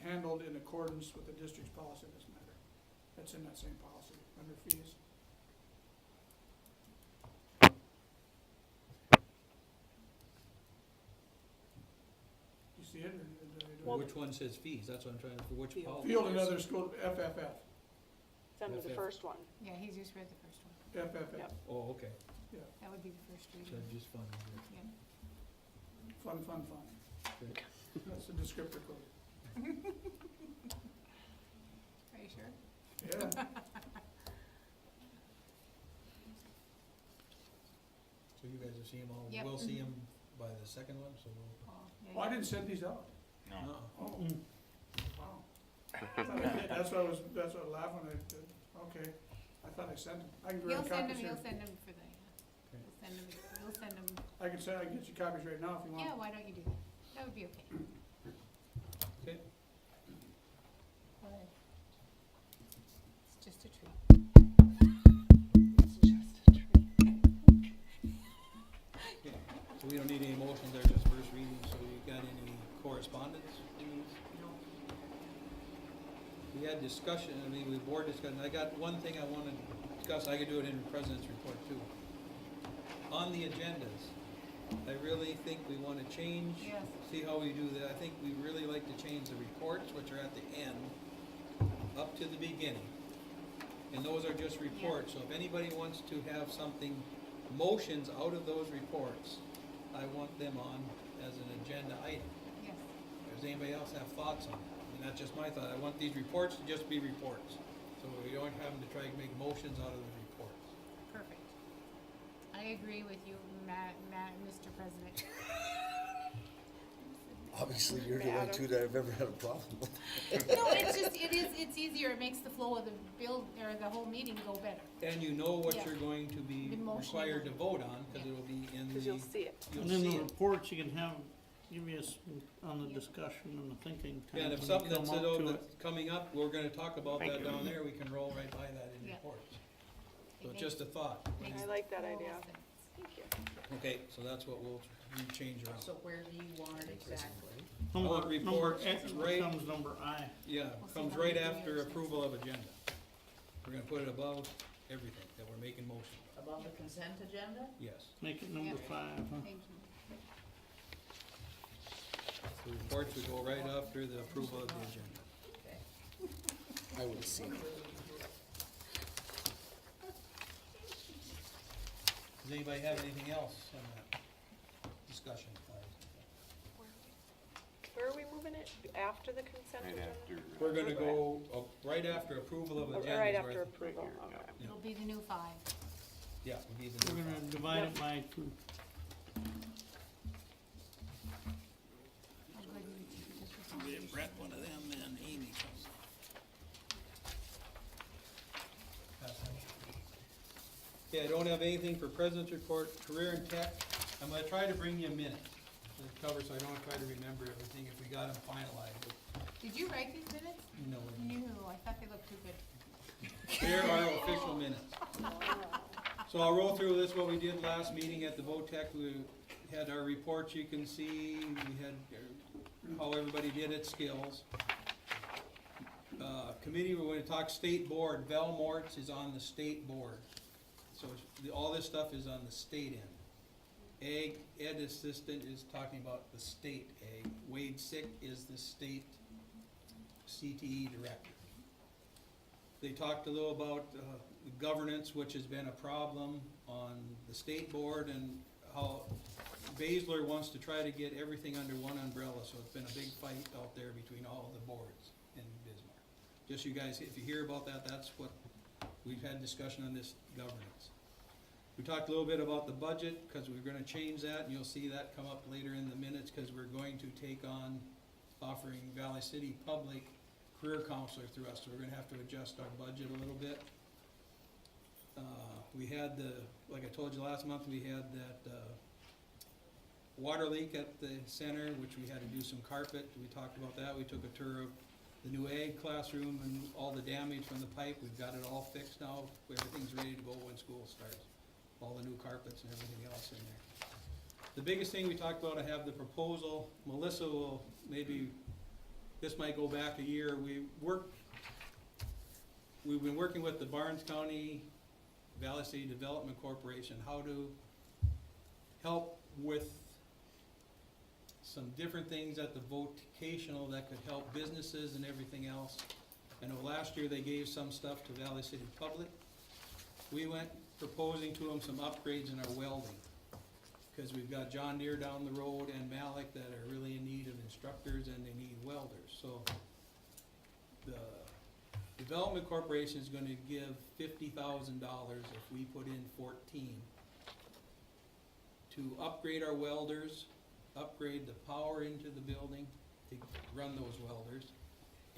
handled in accordance with the district's policy in this matter. That's in that same policy, under fees. You see it, or did I do Well, it? Which one says fees? That's what I'm trying to, for which policy? Field and other school, FFF, It's under the FF. first one. Yeah, he's just read the first one. FFF, Yep. Oh, okay, That would be the first so reading. just fundraiser. Yeah. fun. Good. That's the descriptor code. Are you sure? Yeah, So you guys will see them all, Yep. we'll see them by the second one, so we'll. Yeah, Oh, I didn't send these out. No. Oh, wow. I thought I did. That's what I was laughing at. Okay, I thought I sent them. I can He'll grab send copies them, here. he'll send them for the, we'll send them, I can get you copies right now if you want. yeah, why don't you do that? That would be okay. Okay. It's just a treat. Okay, so we don't need any motions, they're just first reading, so you got any correspondence? We had discussion, I mean, we board discussion, I got one thing I wanna discuss, I could do it in the president's report too. On the agendas, I really think we wanna change, Yes. see how we do that, I think we really like to change the reports, which are at the end, up to the beginning. And those are just reports, so if anybody wants to have something, motions out of those reports, I want them on as an agenda item. Yes. Does anybody else have thoughts on it? And that's just my thought, I want these reports to just be reports, so we don't have to try to make motions out of the reports. Perfect. I agree with you, Mr. President. Obviously, you're the one too that I've ever had a problem with. No, it's easier, it makes the flow of the bill, or the whole meeting go better. And you know what Yeah. you're going to be The motion. required to vote on, cause it'll be in the. Cause you'll see it. You'll And then see the it. reports, you can have, give us on the discussion and the thinking time. And if when you something come that's, up to it. that's coming up, we're gonna talk about Thank that you. down there, we can roll right by that in Yeah. reports. It So makes- just a thought. makes I like that total idea. sense. Thank you. Okay, so that's what we'll change around. So where do you want it exactly? want Number reports X right- becomes number I. Yeah, We'll see comes how right many after years. approval of agenda. We're gonna put it above everything that we're making motion, Above the consent agenda? yes. Make it number Yeah. 5, huh? Thank you. The reports would go right after the approval of the agenda. Okay. I would have seen it. Does anybody have anything else on that discussion? Where are we moving it? After the consent Right agenda? after. We're gonna go right after approval of Oh, agenda. right is where I after think- approval, here, yeah. okay. It'll be the new 5. Yeah, would be the We're new gonna file. divide it by 2. How good we- this was on. Give Brett one of them, then Amy comes. Okay, I don't have anything for President's Report, Career and Tech. I'm gonna try to bring you a minute to cover, so I don't try to remember everything if we got them finalized. Did you write these minutes? No, No, I thought they looked too good. here are official minutes. So I'll roll through this, what we did last meeting at the VOTEC. We had our reports, you can see, we had how everybody did its skills. Committee, we're gonna talk state board, Val Mortz is on the state board. So all this stuff is on the state end. Ed Assistant is talking about the state ag. Wade Sick is the state CTE director. They talked a little about the governance, which has been a problem on the state board, and how Basler wants to try to get everything under one umbrella, so it's been a big fight out there between all the boards in Bismarck. Just you guys, if you hear about that, that's what, we've had discussion on this governance. We talked a little bit about the budget, cause we're gonna change that, and you'll see that come up later in the minutes, cause we're going to take on offering Valley City Public career counselor through us, so we're gonna have to adjust our budget a little bit. We had like I told you last month, we had that, water leak at the center, which we had to do some carpet, we talked about that, we took a tour of the new ag classroom and all the damage from the pipe, we've got it all fixed now, everything's ready to go when school starts. All the new carpets and everything else in there. The biggest thing we talked about, I have the proposal, Melissa will maybe, this might go back a year, we've been working with the Barnes County Valley City Development Corporation, how to help with some different things at the vocational that could help businesses and everything else. I know last year they gave some stuff to Valley City Public. We went proposing to them some upgrades in our welding, cause we've got John Deere down the road and Malik that are really in need of instructors and they need welders, so the Development Corporation is gonna give $50,000 if we put in 14 to upgrade our welders, upgrade the power into the building to run those welders,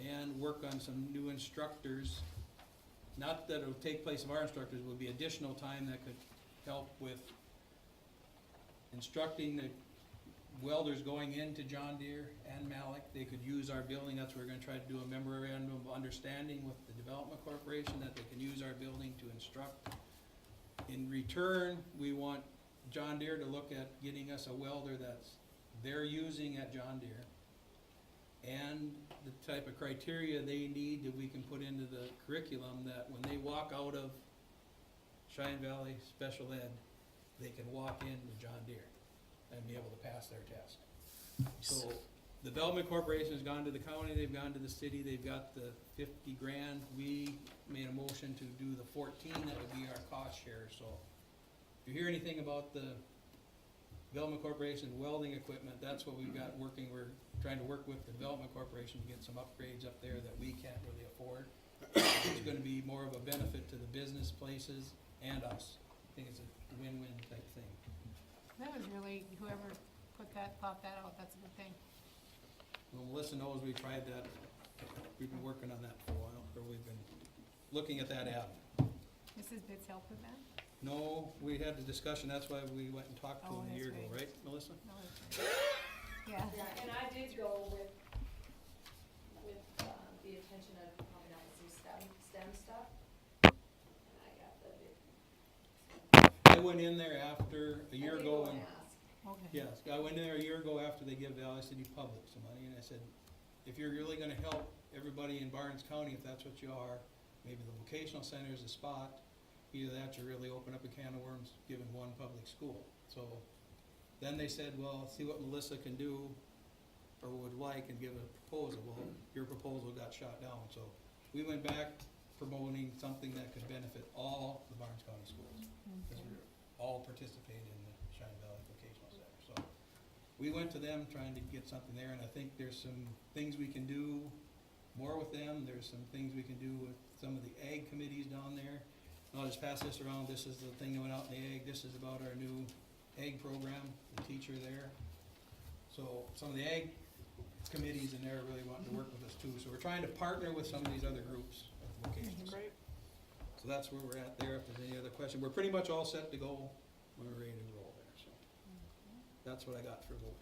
and work on some new instructors. Not that it'll take place of our instructors, will be additional time that could help with instructing the welders going into John Deere and Malik. They could use our building, that's where we're gonna try to do a memorandum of understanding with the Development Corporation, that they can use our building to instruct. In return, we want John Deere to look at getting us a welder that's they're using at John Deere, and the type of criteria they need that we can put into the curriculum, that when they walk out of Cheyenne Valley Special Ed, they can walk into John Deere and be able to pass their test. So, the Development Corporation has gone to the county, they've gone to the city, they've got the 50 grand. We made a motion to do the 14, that would be our cost share, so. If you hear anything about the Development Corporation welding equipment, that's what we've got working. We're trying to work with the Development Corporation to get some upgrades up there that we can't really afford. It's gonna be more of a benefit to the business places and us. I think it's a win-win type thing. That was really, whoever thought that out, that's a good thing. Well, Melissa knows we tried that, we've been working on that for a while, or we've been looking at that avenue. Mrs. Bitts helped with that? No, we had the discussion, that's why we went and talked to Oh, them a that's year ago, right. right, Melissa? No, that's right. Yeah. Yeah, and I did go with the intention of coming out with some STEM stuff. And I got the bid. I went in there after, a year ago, and Okay. yes, I went in there a year ago after they give Valley City Public some money, and I said, if you're really gonna help everybody in Barnes County, if that's what you are, maybe the vocational center is a spot. Either that, or really open up a can of worms, giving one public school. So, then they said, well, see what Melissa can do, or would like, and give a proposal. Well, your proposal got shot down, so we went back promoting something that could benefit all the Barnes County schools, because we all participate in the Cheyenne Valley Vocational Center, so. We went to them trying to get something there, and I think there's some things we can do more with them. There's some things we can do with some of the ag committees down there. I'll just pass this around. This is the thing that went out in the ag. This is about our new ag program, the teacher there. So some of the ag committees in there are really wanting to work with us too. So we're trying to partner with some of these other groups of vocational. Great. So that's where we're at there. If there's any other question, we're pretty much all set to go. We're ready to roll there, so. That's what I got for vote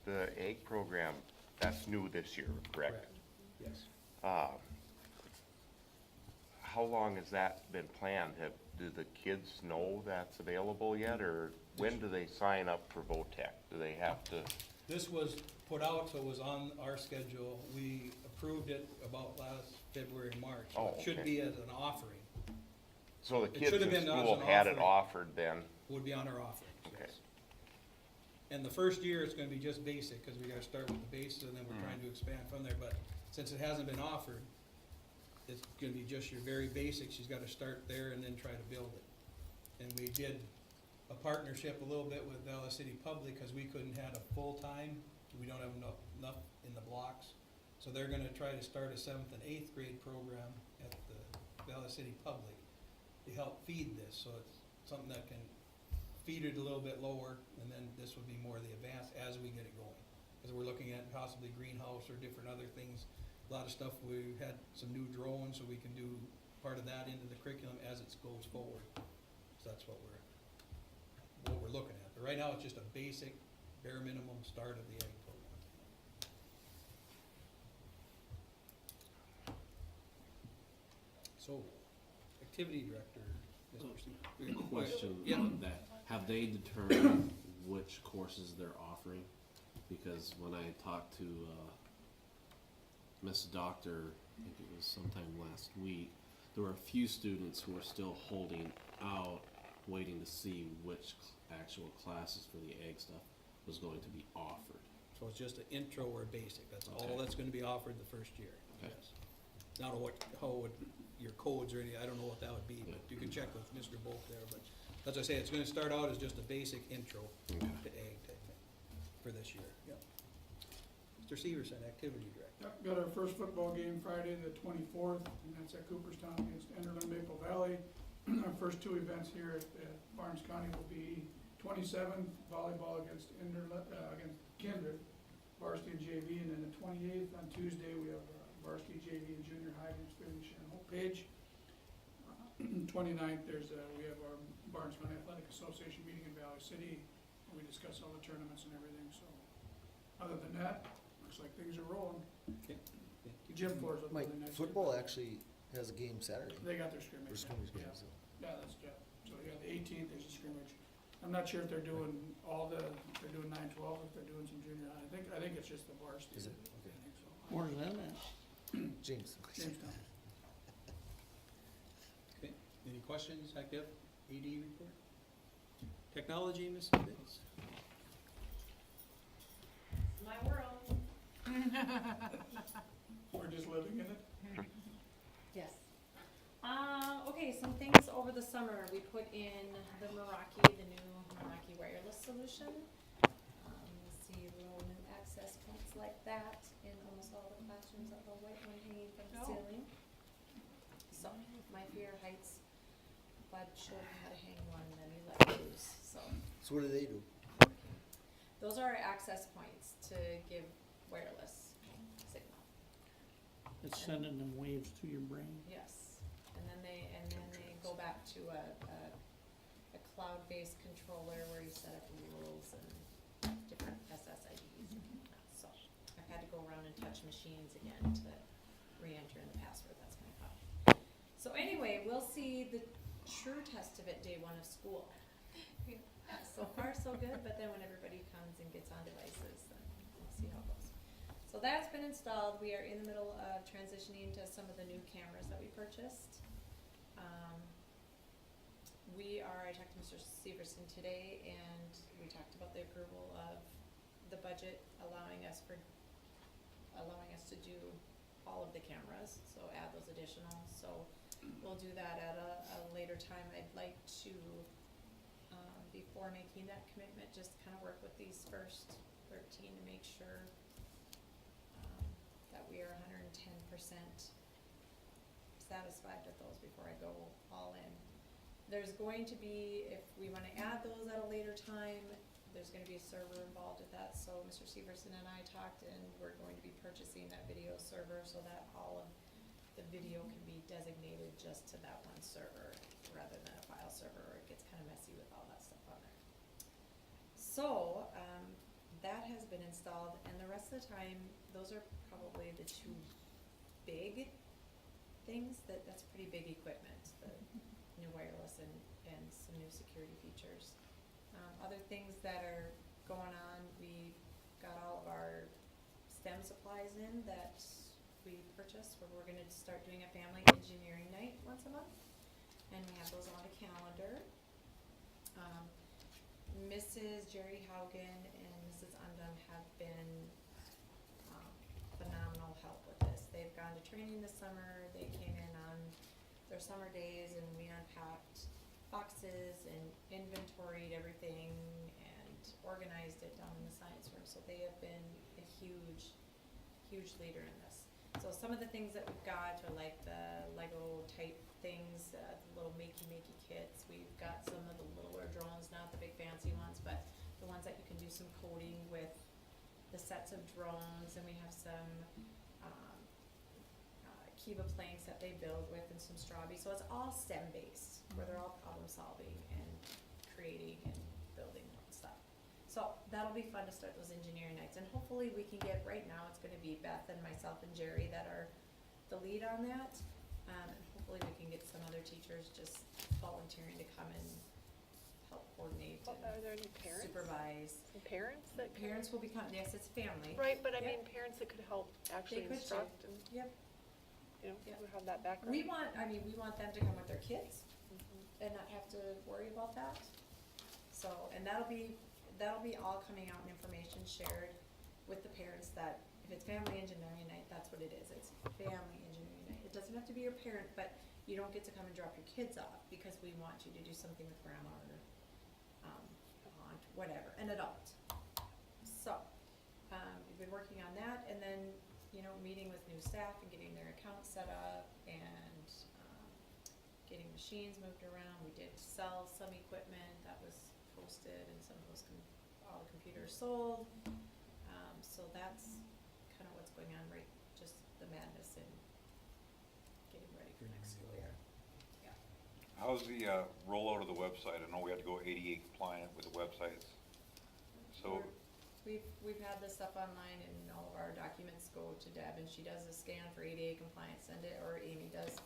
10. The egg program, that's new this year, correct? Yes. How long has that been planned? Do the kids know that's available yet, or when do they sign up for VOTEC? Do they have to? This was put out, so it was on our schedule. We approved it about last February, March. So Oh, it should okay. be as an offering. So the It kids should in have been as school an had it offering. offered then? Would be on our offering, Okay. yes. And the first year, it's gonna be just basic, cause we gotta start with the base, and then we're trying to expand from there, but since it hasn't been offered, it's gonna be just your very basic. She's gotta start there and then try to build it. And we did a partnership a little bit with Valley City Public, cause we couldn't have a full-time, we don't have enough in the blocks. So they're gonna try to start a 7th and 8th grade program at the Valley City Public to help feed this, so it's something that can feed it a little bit lower, and then this would be more the advanced as we get it going. Cause we're looking at possibly greenhouse or different other things. A lot of stuff, we had some new drones, so we can do part of that into the curriculum as it goes forward. So that's what we're looking at. But right now, it's just a basic, bare minimum start of the ag program. So, activity director, Mr. Steve. Question Yeah. on that, have they determined which courses they're offering? Because when I talked to, Miss Doctor, I think it was sometime last week, there were a few students who were still holding out, waiting to see which actual classes for the ag stuff was going to be offered. So it's just an intro or basic, that's all Okay. that's gonna be offered the first year, Okay. yes. Now, how would your codes or any, I don't know what that would be, but you can check with Mr. Bolk there, but as I say, it's gonna start out as just a basic intro to Okay. ag type thing for this year, yep. Mr. Severson, activity director. Yep, got our first football game Friday, the 24th, and that's at Cooperstown against Enderlin Maple Valley. Our first two events here at Barnes County will be 27th, volleyball against Kindred, varsity and JV, and then the 28th, on Tuesday, we have varsity, JV, and junior high against Fairleigh Shannon Page. 29th, we have our Barnes County Athletic Association meeting in Valley City, and we discuss all the tournaments and everything, so. Other than that, looks like things are rolling. Okay. Thank you. Gym floors look Mike, really nice. football actually has a game Saturday, They got their or scrimmage. scrimmage Yeah. game, so. Yeah, that's, yeah, so yeah, the 18th, there's a scrimmage. I'm not sure if they're doing if they're doing 9-12, if they're doing some junior high. I think it's just the varsity. Is it? I Okay. think so. Where's that at? James. Jamestown. Okay, any questions, active AD report? Technology, Mr. Bitts? My world. We're just living in it. Yes. Okay, some things over the summer, we put in the Meraki, the new Meraki wireless solution. You see room and access points like that in almost all the classrooms, that little white one hanging from the Oh. ceiling. So, my fear heights, Bud showed me how to hang one, and then he let loose, so. So what do they do? Those are our access points to give wireless signal. It's sending them waves to your brain. Yes, and then they go back to a cloud-based controller where you set up rules and different SSIDs and that, so. I've had to go around and touch machines again to re-enter in the password, that's my fun. So anyway, we'll see the true test of it day one of school. So far, so good, but then when everybody comes and gets on devices, then we'll see how it goes. So that's been installed. We are in the middle of transitioning to some of the new cameras that we purchased. I talked to Mr. Severson today, and we talked about the approval of the budget allowing us to do all of the cameras, so add those additional. So we'll do that at a later time. I'd like to, before making that commitment, just kind of work with these first 13 to make sure that we are 110% satisfied with those before I go all in. There's going to be, if we want to add those at a later time, there's going to be a server involved with that. So Mr. Severson and I talked, and we're going to be purchasing that video server so that all of the video can be designated just to that one server rather than a file server, or it gets kind of messy with all that stuff on there. So that has been installed, and the rest of the time, those are probably the two big things. That's pretty big equipment, the new wireless and some new security features. Other things that are going on, we got all of our STEM supplies in that we purchased, where we're gonna start doing a family engineering night once a month, and we have those on the calendar. Mrs. Jerry Haugen and Mrs. Undum have been phenomenal help with this. They've gone to training this summer. They came in on their summer days, and we unpacked boxes and inventoried everything and organized it down in the science room. So they have been a huge, huge leader in this. So some of the things that we've got are like the Lego type things, the little makey kits. We've got some of the littler drones, not the big fancy ones, but the ones that you can do some coding with, the sets of drones, and we have some Kiva planks that they build with, and some Strawbee. So it's all STEM based, where they're all problem solving and creating and building stuff. So that'll be fun to start those engineering nights, and hopefully we can get, right now it's gonna be Beth and myself and Jerry that are the lead on that. And hopefully we can get some other teachers just volunteering to come and help coordinate Are and there any parents? supervise. Parents that can? Parents will become, yes, it's family. Right, but I Yep. mean, parents that could help actually could too. instruct and, Yep. you know, Yep. who have that background. We want them to come with their kids Mhm. and not have to worry about that. So, and that'll be all coming out in information shared with the parents, that if it's family engineering night, that's what it is. It's family engineering night. It doesn't have to be your parent, but you don't get to come and drop your kids off, because we want you to do something with grandma or aunt, whatever, an adult. So, we've been working on that, and then, meeting with new staff and getting their accounts set up, and getting machines moved around. We did sell some equipment that was posted and some of those, all the computers sold. So that's kind of what's going on, right, just the madness and getting ready for next school year. Yeah. How's the rollout of the website? I know we had to go ADA compliant with the websites. So, We've had this stuff online and all of our documents go to Deb and she does a scan for ADA compliance, send it, or Amy does.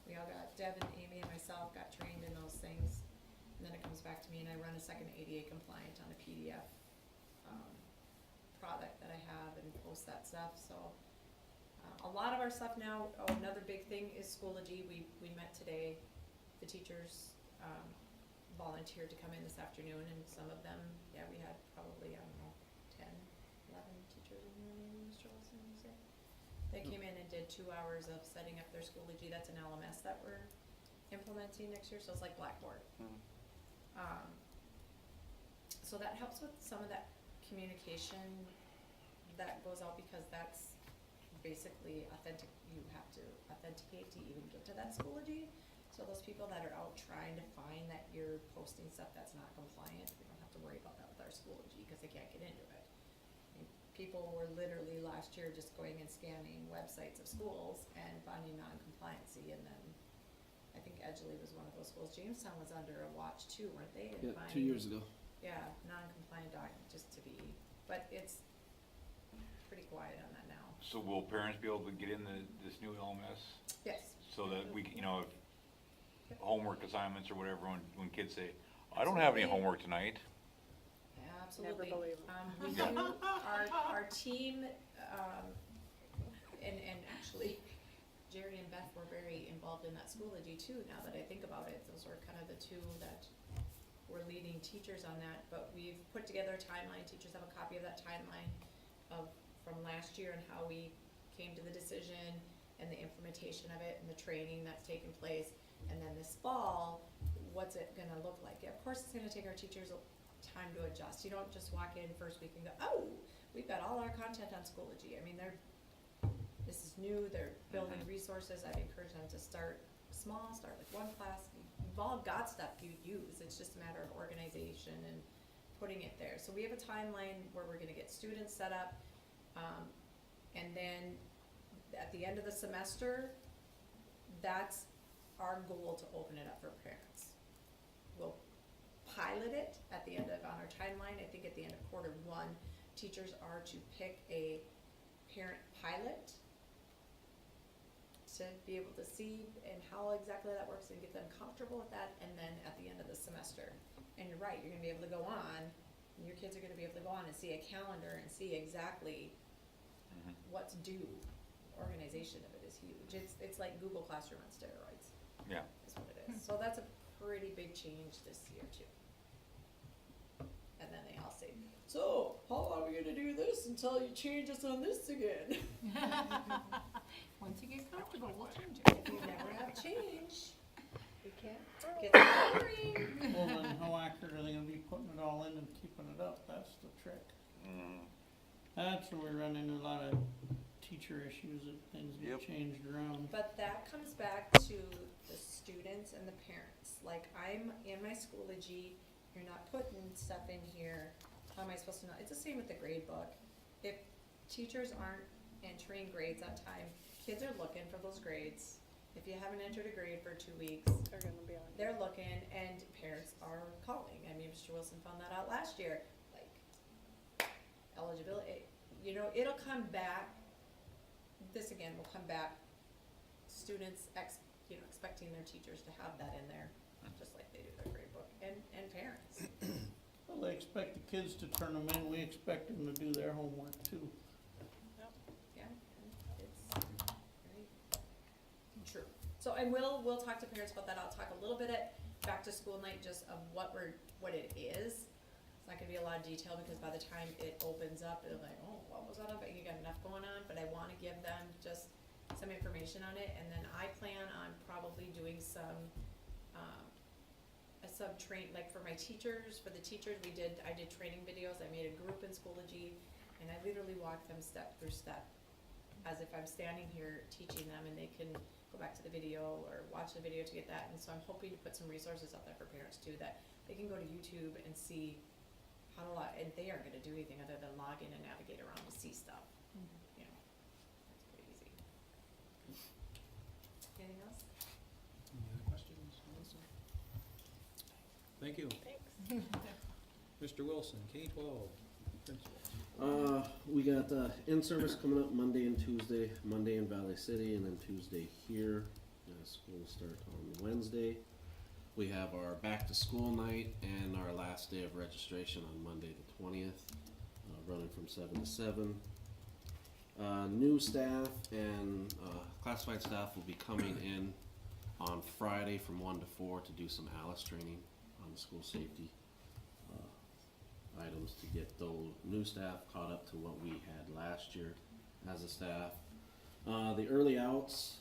We all got, Deb and Amy and myself got trained in those things. And then it comes back to me and I run a second ADA compliant on a PDF, product that I have and post that stuff, so. A lot of our stuff now, another big thing is Schoology. We met today. The teachers, volunteered to come in this afternoon and some of them, yeah, we had probably, I don't know, 10, 11 teachers in here maybe, Mr. Wilson, you say? They came in and did 2 hours of setting up their Schoology. That's an LMS that we're implementing next year, so it's like Blackboard. So that helps with some of that communication that goes out because that's basically you have to authenticate to even get to that Schoology. So those people that are out trying to find that you're posting stuff that's not compliant, we don't have to worry about that with our Schoology because they can't get into it. I mean, people were literally last year just going and scanning websites of schools and finding non-compliancy, and then I think Edgeley was one of those schools. Jamestown was under a watch too, weren't they? Yeah, 2 years ago. Yeah, non-compliant document, just to be, but it's pretty quiet on that now. so will parents be able to get in this new LMS? Yes. So that we, you know, if homework assignments or whatever, when kids say, I don't have any Absolutely. homework tonight. Absolutely. believe 'em. We do, our team, and actually, Jerry and Beth were very involved in that Schoology too, now that I think about it. Those were kind of the two that were leading teachers on that, but we've put together a timeline. Teachers have a copy of that timeline from last year and how we came to the decision and the implementation of it and the training that's taken place. And then this fall, what's it gonna look like? Of course, it's gonna take our teachers time to adjust. You don't just walk in first week and go, oh, we've got all our content on Schoology. I mean, this is new, they're building resources. I'd encourage them to start small, start with one class. You've all got stuff you use. It's just a matter of organization and putting it there. So we have a timeline where we're gonna get students set up, and then at the end of the semester, that's our goal, to open it up for parents. We'll pilot it at the end of, on our timeline, I think at the end of Q1, teachers are to pick a parent pilot to be able to see and how exactly that works and get them comfortable with that, and then at the end of the semester. And you're right, you're gonna be able to go on, and your kids are gonna be able to go on and see a calendar and see exactly what's due. Organization of it is huge. It's like Google Classroom on steroids. Yeah. Is what it is. So that's a pretty big change this year too. And then they all say, so how long are we gonna do this until you change us on this again? Once you get comfortable, we'll change it. If you never have change, We can't. get boring. Well, then how accurate are they gonna be putting it all in and keeping it up? That's the trick. That's where we run into a lot of teacher issues, that things get Yep. changed around. But that comes back to the students and the parents. Like, I'm in my Schoology, you're not putting stuff in here, how am I supposed to know? It's the same with the grade book. If teachers aren't entering grades on time, kids are looking for those grades. If you haven't entered a grade for 2 weeks, They're gonna be on. they're looking, and parents are calling. I mean, Mr. Wilson found that out last year, like, eligibility, you know, it'll come back. This again will come back, students expecting their teachers to have that in there, just like they do their grade book, and parents. Well, they expect the kids to turn them in, we expect them to do their homework too. Yeah, it's very true. So, and we'll talk to parents about that. I'll talk a little bit at back to school night just of what it is. It's not gonna be a lot of detail because by the time it opens up, it'll be like, oh, what was that about? You got enough going on, but I wanna give them just some information on it, and then I plan on probably doing some, a sub-train, like for my teachers, I did training videos. I made a group in Schoology, and I literally walked them step through step, as if I'm standing here teaching them, and they can go back to the video or watch the video to get that. And so I'm hoping to put some resources out there for parents too, that they can go to YouTube and see how to log, and they aren't gonna do anything other than log in and navigate around to see stuff. You know, it's pretty easy. Anything else? Any other questions, Melissa? Thank you. Thanks. Mr. Wilson, K-12 principal. We got, in-service coming up Monday and Tuesday, Monday in Valley City and then Tuesday here. School will start on Wednesday. We have our back-to-school night and our last day of registration on Monday the 20th, running from 7 to 7. New staff and, classified staff will be coming in on Friday from 1 to 4 to do some ALICE training on the school safety items to get those new staff caught up to what we had last year as a staff. The early outs,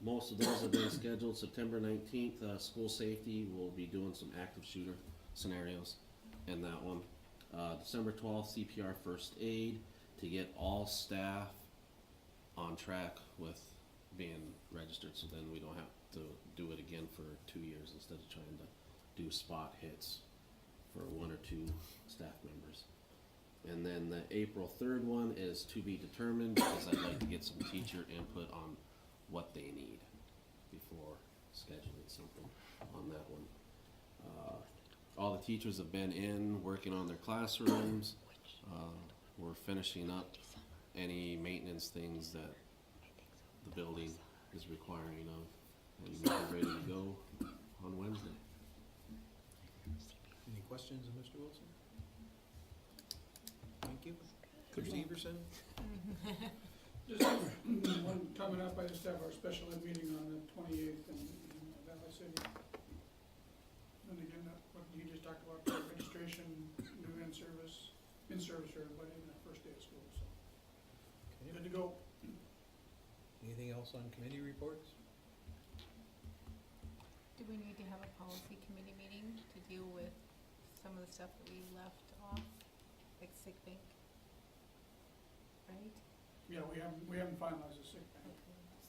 most of those have been scheduled. September 19th, school safety will be doing some active shooter scenarios in that one. December 12th, CPR first aid to get all staff on track with being registered, so then we don't have to do it again for 2 years instead of trying to do spot hits for 1 or 2 staff members. And then the April 3rd one is to be determined, because I'd like to get some teacher input on what they need before scheduling something on that one. All the teachers have been in, working on their classrooms. We're finishing up any maintenance things that the building is requiring of, and we're ready to go on Wednesday. Any questions of Mr. Wilson? Thank you. Mr. Severson? Just one coming up, I just have our special ed meeting on the 28th in Valley City. And again, what you just talked about, registration, new in-service for everybody in that first day of school, so. Good to go. Anything else on committee reports? Do we need to have a policy committee meeting to deal with some of the stuff that we left off, like sick bank? Right? Yeah, we haven't finalized the sick bank.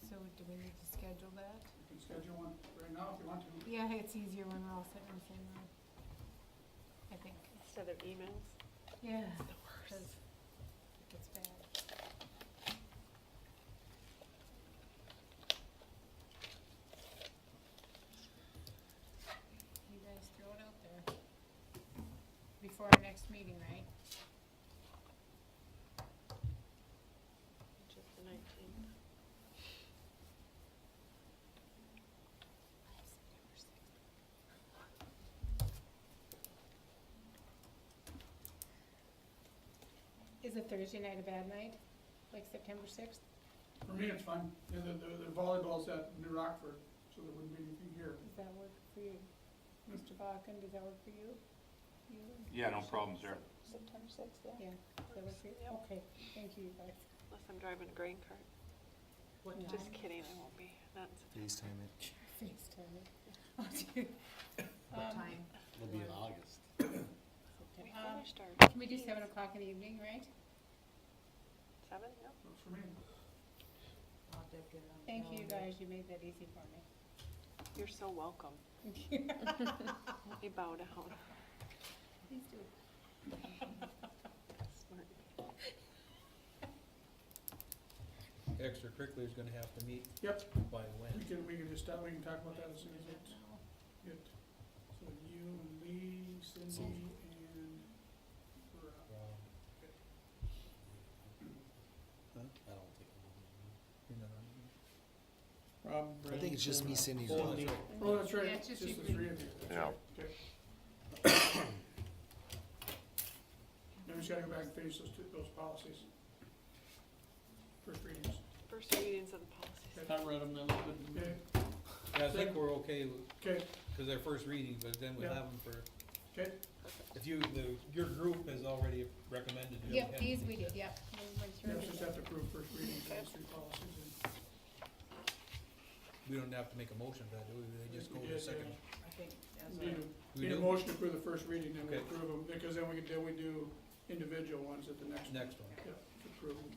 So do we need to schedule that? We can schedule one right now if you want to. Yeah, it's easier when we're all sitting in the same room. I think. Instead of emails. Yeah. The worst. 'Cause it's bad. You guys throw it out there. Before our next meeting, right? Which is the 19th. Is a Thursday night a bad night? Like September 6th? For me, it's fine. Yeah, the volleyball's at New Rockford, so there wouldn't be anything here. Does that work for you? Mr. Bakken, does that work for you? You? Yeah, no problems there. September 6th, yeah. Yeah, does that work for you? Yep. Okay, thank you, guys. Unless I'm driving a grain cart. What No. time? Just kidding, I won't be. Not in September. FaceTime it. FaceTime it. Oh, dude. What time? It'll be in August. We Um, finished our. Can we do 7 o'clock in the evening, right? 7? Yep. Works for me. I'll have to get it on the Thank you, calendar. guys, you made that easy for me. You're so welcome. We bow down. Please do. Smart. Extracurricular's gonna have to meet Yep, by when? we can just, we can talk about that as soon as it's good. So you and Lee, Cindy, and Rob. Huh? I don't think. You're not on here? Rob, I think it's just me, Cindy. and Oh, Rob. that's right. Oh, that's right, Yeah, it's it's just just the you. 3 of you. That's Yeah. right. Okay. Then we just gotta go back and finish those policies. First readings. First readings of the policies. I read them, they look good to me. Okay, Yeah, I think we're okay, okay, cause they're first reading, but then we'll Yeah. have them for, okay. if your group has already recommended. to Yep, have these them. we did, yep. We went through Yeah, it. just have to approve first readings of those 3 policies and. We don't have to make a motion for that, do we? They just go to the second. I think as Need a, We a do? motion to approve the first reading, then we Okay. approve them, because then we do individual ones at the next one. Next one. Yeah, to approve them.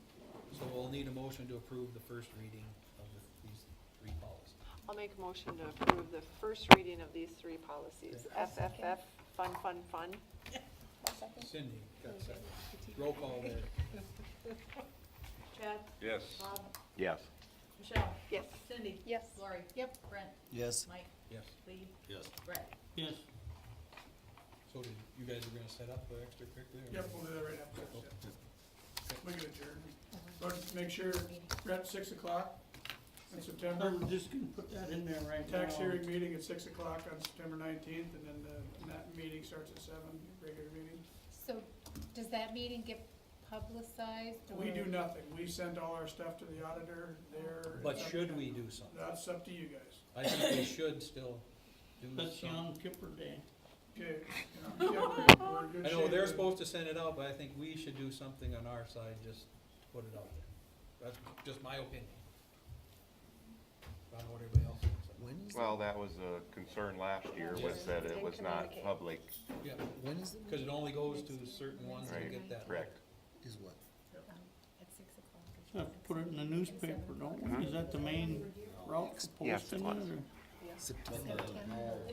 So we'll need a motion to approve the first reading of these three policies. I'll make a motion to approve the first reading of these three policies. FFF, fun, fun, fun. Cindy, got a second. Roll call there. Chad, Yes. Bob, Yes. Michelle, Yes. Cindy, Yes. Lori. Yep. Brent, Yes. Mike, Yes. Lee, Yes. Brett. Yes. So did, you guys are gonna set up the extracurricular? Yep, we'll do that right after this, yeah. We can adjourn. But make sure, Brett, 6 o'clock in September. I'm just gonna put that in there right now. Tax hearing meeting at 6 o'clock on September 19th, and then that meeting starts at 7, regular meeting. So, does that meeting get publicized, or? We do nothing. We send all our stuff to the auditor there. But should we do something? That's up to you guys. I think we should still do That's something. Yom Kippur Day. Okay, you know, yeah, we're in good I know shape. they're supposed to send it out, but I think we should do something on our side, just put it out there. That's just my opinion. I don't know what everybody else thinks. When is Well, that was a concern last year, was that it was not Communicate. public, Yeah, When is it? cause it only goes to certain ones that right? get that. Correct. Is what? At 6 o'clock. So I have to put it in the newspaper, don't we? Is that the main route for Yes, posting it, or? September.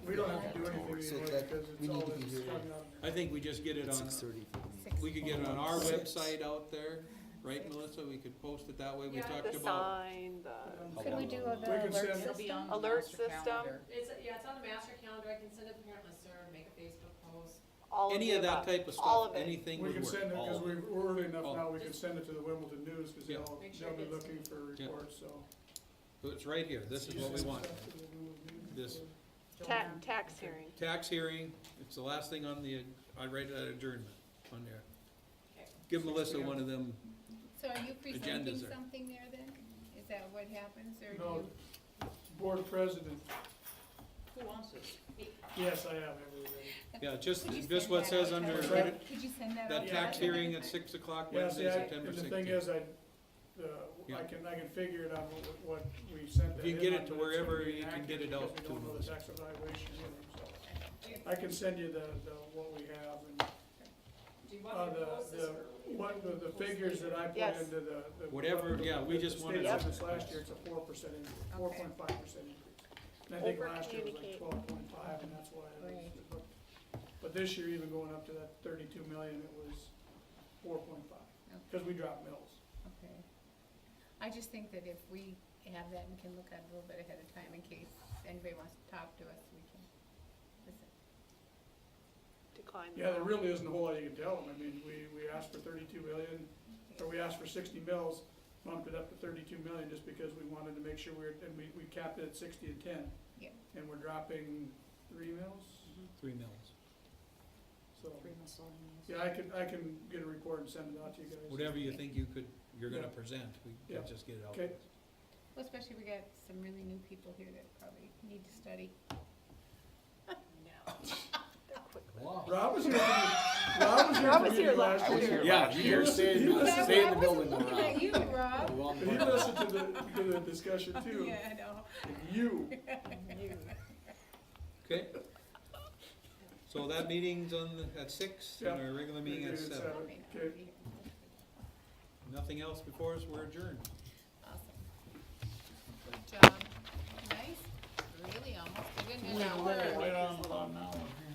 We don't have to do anything So anyway, that- because we it's all need to be this here coming out. I think we just get it At on, 6:30 for the meeting. we could get it on our Six. website out there, right, Melissa? We could post it that way. We talked The about. sign, the Could we do the We can alert send- It'll be on system? the alert master system. calendar. It's, yeah, it's on the master calendar, I can send it to parent listserv, make a Facebook post. all of Any the of that above. type of All stuff, of it. anything We would can work. send it, because All of it. we're early enough All. now, we can send it to the Wimbledon News, because Yeah. they'll, Make sure they'll be it gets looking for Yeah. reports, so. So it's right here. This is what we want. This Tax hearing. tax hearing, it's the last thing on the, I write that adjournment on there. Okay. Give Melissa one of them. So are you presenting Agendas there. something there then? Is that what happens, or do No, you? board president, Who wants this? yes, I have everything. Yeah, just, Could you just send what that says out? under, What's right, Could you send that out? that Yeah. tax hearing at 6 o'clock Yeah, Wednesday, see, September and the 16th. thing is, I can figure it on what we sent If you that get in it on, to but it's gonna wherever be you can inaccurate get it out because we don't to know the us. tax evaluation either, so. I can send you the, what we have and, Do you want me to post this or? the figures that I put Yes. into the. Whatever, yeah, we just wanted State to- census last year, it's a 4% increase, 4.5% increase. And I think last year was like Over-communicate. 12.5, and that's why it was, but this year, even going up to that 32 million, it was 4.5, because we dropped mills. Okay. I just think that if we have that and can look at it a little bit ahead of time in case anybody wants to talk to us, we can listen. Decline. Yeah, there really isn't a whole lot you can tell them. I mean, we asked for 32 million, or we asked for 60 mills, bumped it up to 32 million just because we wanted to make sure and we capped it at 60 and 10. Yeah. And we're dropping 3 mills, 3 mills. so, Three miscellaneous. yeah, I can get a report and send it out to you guys. Whatever you think you're gonna Yeah. present, we Yeah. can just get it out. Okay. Well, especially we got some really new people here that probably need to study. Wow. Rob was here for the, Rob was here Rob for was the here meeting last last year. year. Yeah, you here, stay in the building now, Looking Rob. at you, Rob. And you listened to the discussion too. Yeah, I know. And you. Okay. So that meeting's at 6, and our regular meeting at 7. Okay. Nothing else before us, we're adjourned. Awesome. Good job. Nice. Really almost. Good. We're right on about an hour here.